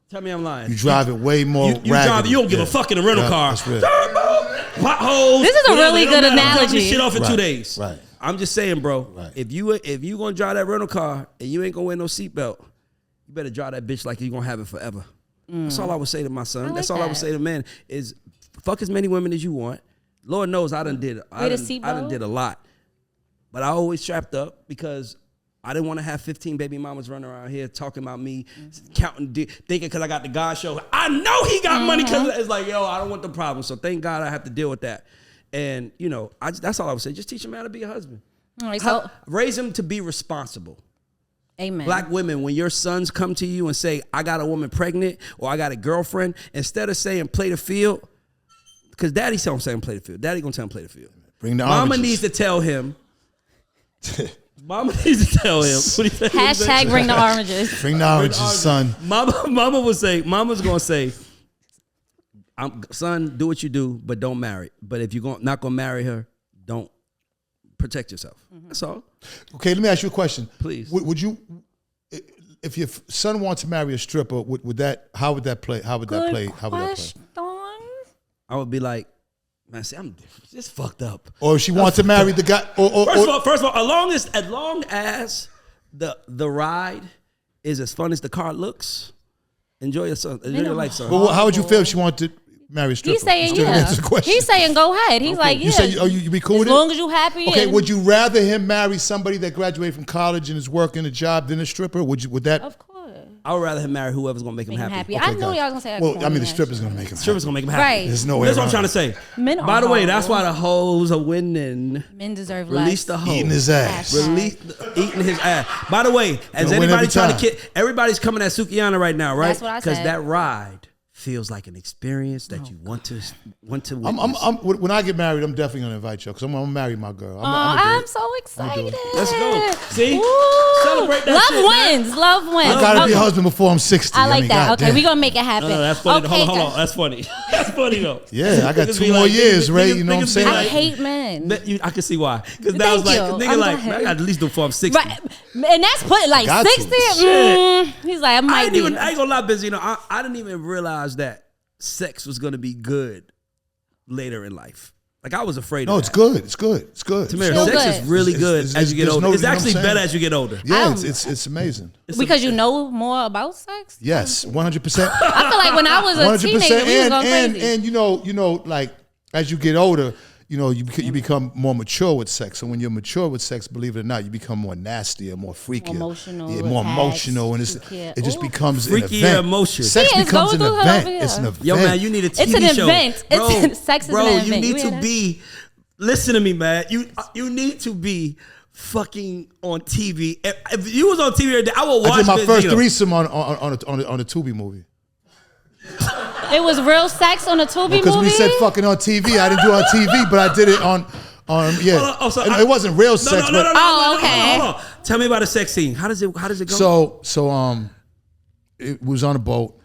Tell me I'm lying. You drive it way more raggedy. You don't give a fuck in a rental car. Potholes. This is a really good analogy. Shit off in 2 days. Right. I'm just saying, bro. Right. If you gonna drive that rental car and you ain't gonna wear no seatbelt, you better drive that bitch like you gonna have it forever. That's all I would say to my son. That's all I would say to men is fuck as many women as you want. Lord knows I done did a lot. But I always strapped up because I didn't want to have 15 baby mamas running around here talking about me, counting, thinking because I got the God show. I know he got money because it's like, yo, I don't want the problem. So thank God I have to deal with that. And, you know, that's all I would say. Just teach him how to be a husband. All right, so raise him to be responsible. Amen. Black women, when your sons come to you and say, I got a woman pregnant or I got a girlfriend, instead of saying play the field, because daddy tell him saying play the field. Daddy gonna tell him play the field. Bring the Mama oranges. needs to tell him. Mama needs to tell him. Hashtag bring the oranges. Bring the oranges, son. Mama's gonna say, son, do what you do, but don't marry. But if you're not gonna marry her, don't protect yourself. That's all. Okay, let me ask you a question. Please. Would you, if your son wants to marry a stripper, how would that play? How would that play? I would be like, man, see, I'm just fucked up. Or if she wants to marry the guy. First of all, as long as the ride is as fun as the car looks, enjoy your life, son. Well, how would you feel if she wanted to marry a stripper? He's saying He's saying go ahead. He's like, yeah. You say you be cool with it? As long as you happy. Okay, would you rather him marry somebody that graduated from college and is working a job than a stripper? Would that? Of course. I would rather him marry whoever's gonna make him happy. Okay, I knew y'all was gonna say. Well, I mean, the stripper's gonna make him happy. Stripper's gonna make him happy. Right. There's no way. That's what I'm trying to say. Men By the way, that's why the hoes are winning. Men deserve Release less. the hoe. Eating his ass. Eating his ass. By the way, as anybody trying to kid, everybody's coming at Sukihana right now, right? That's what I said. Because that ride feels like an experience that you want to witness. When I get married, I'm definitely gonna invite you because I'm gonna marry my girl. I'm so excited. Let's go. See, celebrate that. Love wins. I gotta be a husband before I'm 60. I like that. Okay, we're gonna make it happen. No, that's funny. Okay, hold on. That's funny. That's funny though. Yeah, I got 2 more years, Ray. You know what I'm saying? I hate men. I can see why. Because that was like, nigga, like, man, I got at least do before I'm 60. Right. And that's put like 60. He's like, I ain't gonna lie, busy. You know, I didn't even realize that sex was gonna be good later in life. Like I was afraid. No, of it's that. good. It's good. It's good. Tamara, sex is really good as you get older. It's actually better as you get older. Yeah, it's amazing. Because you know more about sex. Yes, 100%. I feel like when I was a teenager, we was going crazy. And you know, like as you get older, you know, you become more mature with sex. So when you're mature with sex, believe it or not, you become more nastier, more freakier, more emotional, and it just becomes an event. Emotion. Sex becomes an event. It's an event. Yo, man, you need a TV show. It's an event. Bro, sex is an event. You need to be. Listen to me, man. You need to be fucking on TV. If you was on TV, I would watch. I did my first threesome on a Tubi movie. It was real sex on a Tubi movie? Because we said fucking on TV. I didn't do it on TV, but I did it on it wasn't real sex. No, okay. Hold on. Tell me about a sex scene. How does it go? So it was on a boat,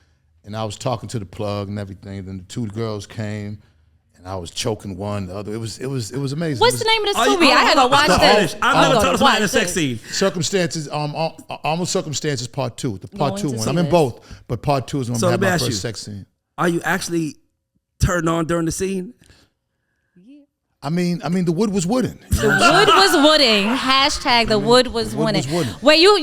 and I was talking to the plug and everything. Then the 2 girls came, and I was choking one, the other. It was amazing. What's the name of this movie? I gotta watch this. I've never told somebody a sex scene. Circumstances, Almost Circumstances Part 2. The Part 2 one. I'm in both, but Part 2 is when I have my first sex scene. Are you actually turned on during the scene? I mean, the wood was wooden. The wood was wooden. Hashtag the wood was wooden. Wait, you.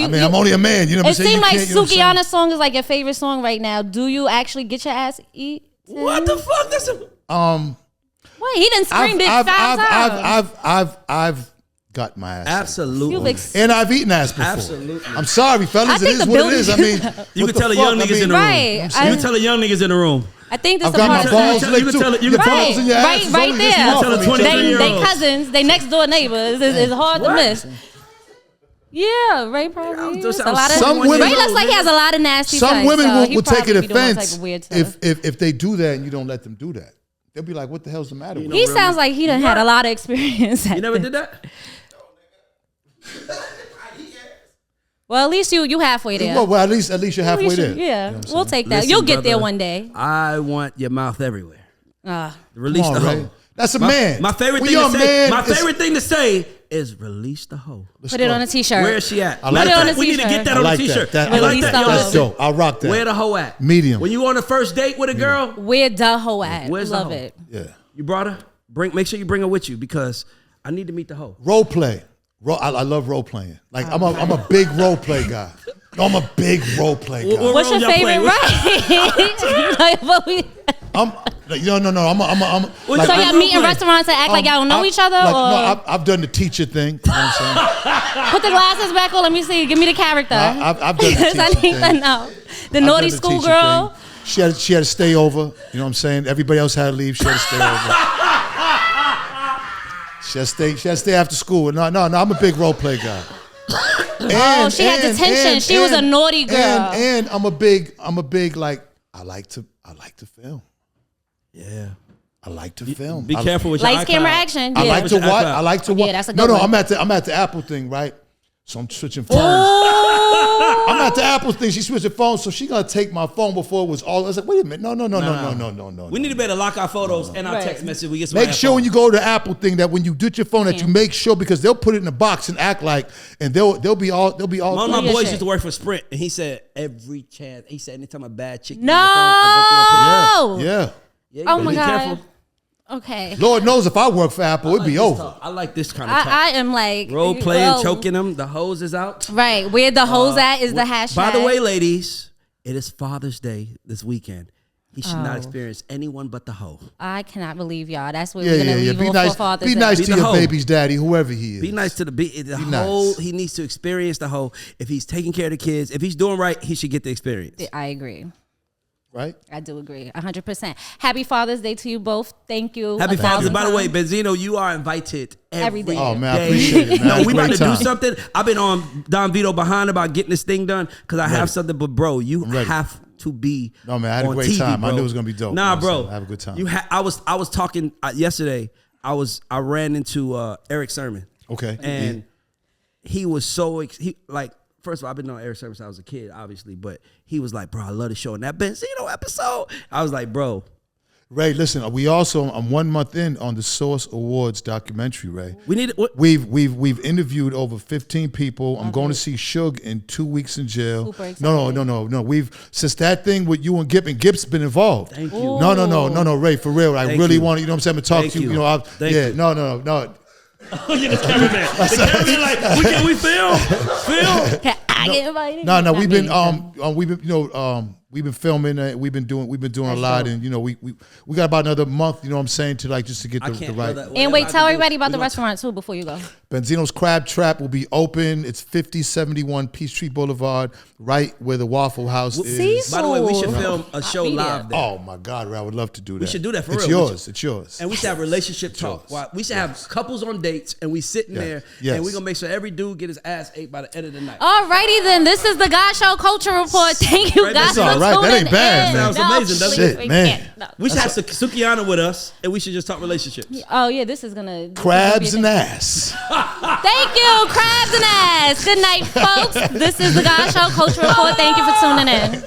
I mean, I'm only a man. You know what I'm saying? It seems like Sukihana's song is like your favorite song right now. Do you actually get your ass eaten? What the fuck? Wait, he done screamed it 5 times. I've got my ass. Absolutely. And I've eaten ass before. Absolutely. I'm sorry, fellas. It is what it is. I mean, you can tell the young niggas in the room. Right. You can tell the young niggas in the room. I think this I've is got part my of balls the- licked You too. can tell it- you Your can tell balls it. in your Right- ass is right only this there. small Tell a from each other. 23-year-old. They cousins, they next door neighbors. It's hard to miss. Yeah, Ray probably. Those is. A sound lot of Some women- Ray looks like he has a lot of nasty. Some types, women so will he take it probably be doing offense type of weird stuff. if they do that and you don't let them do that. They'll be like, "What the hell's the matter with you?" He sounds like he done had a lot of experience. You never did that? Well, at least you halfway there. Well, at least you're halfway there. Yeah, You know what I'm we'll saying? take that. Listen, You'll get there brother, one day. I want your mouth everywhere. Uh, Release Come on, the Ray. hoe. That's a man. My favorite When thing you're to a say. man, My it's- favorite thing to say is release the hoe. put it on a t-shirt. Where is she at? I like Matter of that. fact, we need to get that I on like a t-shirt. that. You I like Release that. the hoe. That's dope. I'll rock that. Where the hoe at? Medium. When you on a first date with a girl, Where the hoe at? Where's the Love hoe? it. Yeah. you brought her. Make sure you bring her with you because I need to meet the hoe. Role play. I love role playing. Like I'm a big role play guy. No, I'm a big role play guy. What What's role your y'all favorite play? right? But we- I'm no. I'm so Like, y'all role meet in play. restaurants and act like y'all don't know each other? Like, or no, I've done the teacher thing. You know what I'm saying? put the glasses back on. Let me see. Give me the character. I've done the Because I teacher need to thing. know. The I've naughty done the teacher schoolgirl. thing. She had to stay over. You know what I'm saying? Everybody else had to leave. She had to stay over. She had to stay after school. No. I'm a big role play guy. Oh, she had detention. She was a naughty girl. And I'm a big like I like to film. Yeah. I like to film. Be careful with your Lights, camera, iCloud. action. I Yeah. like to watch. I like to watch. Yeah, that's a No, good one. I'm at the Apple thing, right? So I'm switching phones. Oh. I'm at the Apple thing. She switching phones, so she gonna take my phone before it was all. I was like, wait a minute, no. We need to better lock our photos and our Right. text message. We get some Make sure when you go to the Apple thing that when you do your phone that you make sure because they'll put it in a box and act like and they'll be all. One of my your boys shit. used to work for Sprint, and he said every chance. He said anytime a bad chick. No. Yeah. Yeah, Oh you my better be God. careful. Okay. Lord knows if I work for Apple, it'd be This over. talk. I like this kind of talk. I am like Role playing, well, choking them. The hose is out. Right. Where the hoes at is the hashtag. By the way, ladies, it is Father's Day this weekend. He should not Oh. experience anyone but the hoe. I cannot believe y'all. That's what Yeah, we're gonna yeah. leave Be on nice. for Father's Be Day. nice Be to the your hoe. baby's daddy, whoever he is. Be nice to the nice. hoe. He needs to experience the hoe. If he's taking care of the kids, if he's doing right, he should get the experience. I agree. Right? I do agree, 100%. Happy Father's Day to you both. Thank you. Happy 1,000 Father's Day. By the way, times. Benzino, you are invited every Every day. Oh man, I day. appreciate it, man. No, we Great about to time. do something. I've been on Don Vito behind about getting this thing done because I have something. But bro, you ready. have to be. No, man, I had a on great TV, time. I bro. knew it was gonna be dope. Nah, You know what I'm bro, saying? Have a good time. I was talking yesterday. I ran into Eric Sermon. Okay. And he was so first of all, I've been on Eric Sermon since I was a kid, obviously, but he was like, bro, I love the show. And that Benzino episode, I was like, bro. Ray, listen, we also I'm 1 month in on the Source Awards documentary, Ray. We need We've interviewed over 15 people. I'm going to see Suge in 2 weeks in jail. Super excited. No. We've since that thing with you and Gip's been involved. Thank you. No, Ray, for real. I Thank really you. want to, you know what I'm saying, I'm gonna talk Thank to you. you. You know, Thank you. no. You're the cameraman. The cameraman like, can we film? Film? Can I get invited? No, Not we've me, been we've been filming. We've been doing a lot, dope. and you know we got about another month. You know what I'm saying to just to get I the can't right. And wait, tell everybody about the restaurant too before you go. Benzino's Crab Trap will be open. It's 5071 Peachtree Boulevard, right where the Waffle House is. See? By the way, we should Ooh. film a show I'll be live there. Oh my God, Ray, I would love to do that. We should do that for it's real. Yours. It's yours. And we should have relationship talk. yours. We should have couples on dates, and we sitting there, Yes. and we're gonna make sure every dude get his ass ate by the end of the night. Alrighty then, this is the God Show Culture Report. Thank you Right, guys that's for all right. That tuning ain't bad, in. man. Sounds amazing, doesn't it? Shit, man. can't. No. We should have Sukihana with us, and we should just talk relationships. Oh yeah, this is gonna Crabs and ass. Thank you, crabs and ass. Good night, folks. This is the God Show Culture Report. Thank you for tuning in.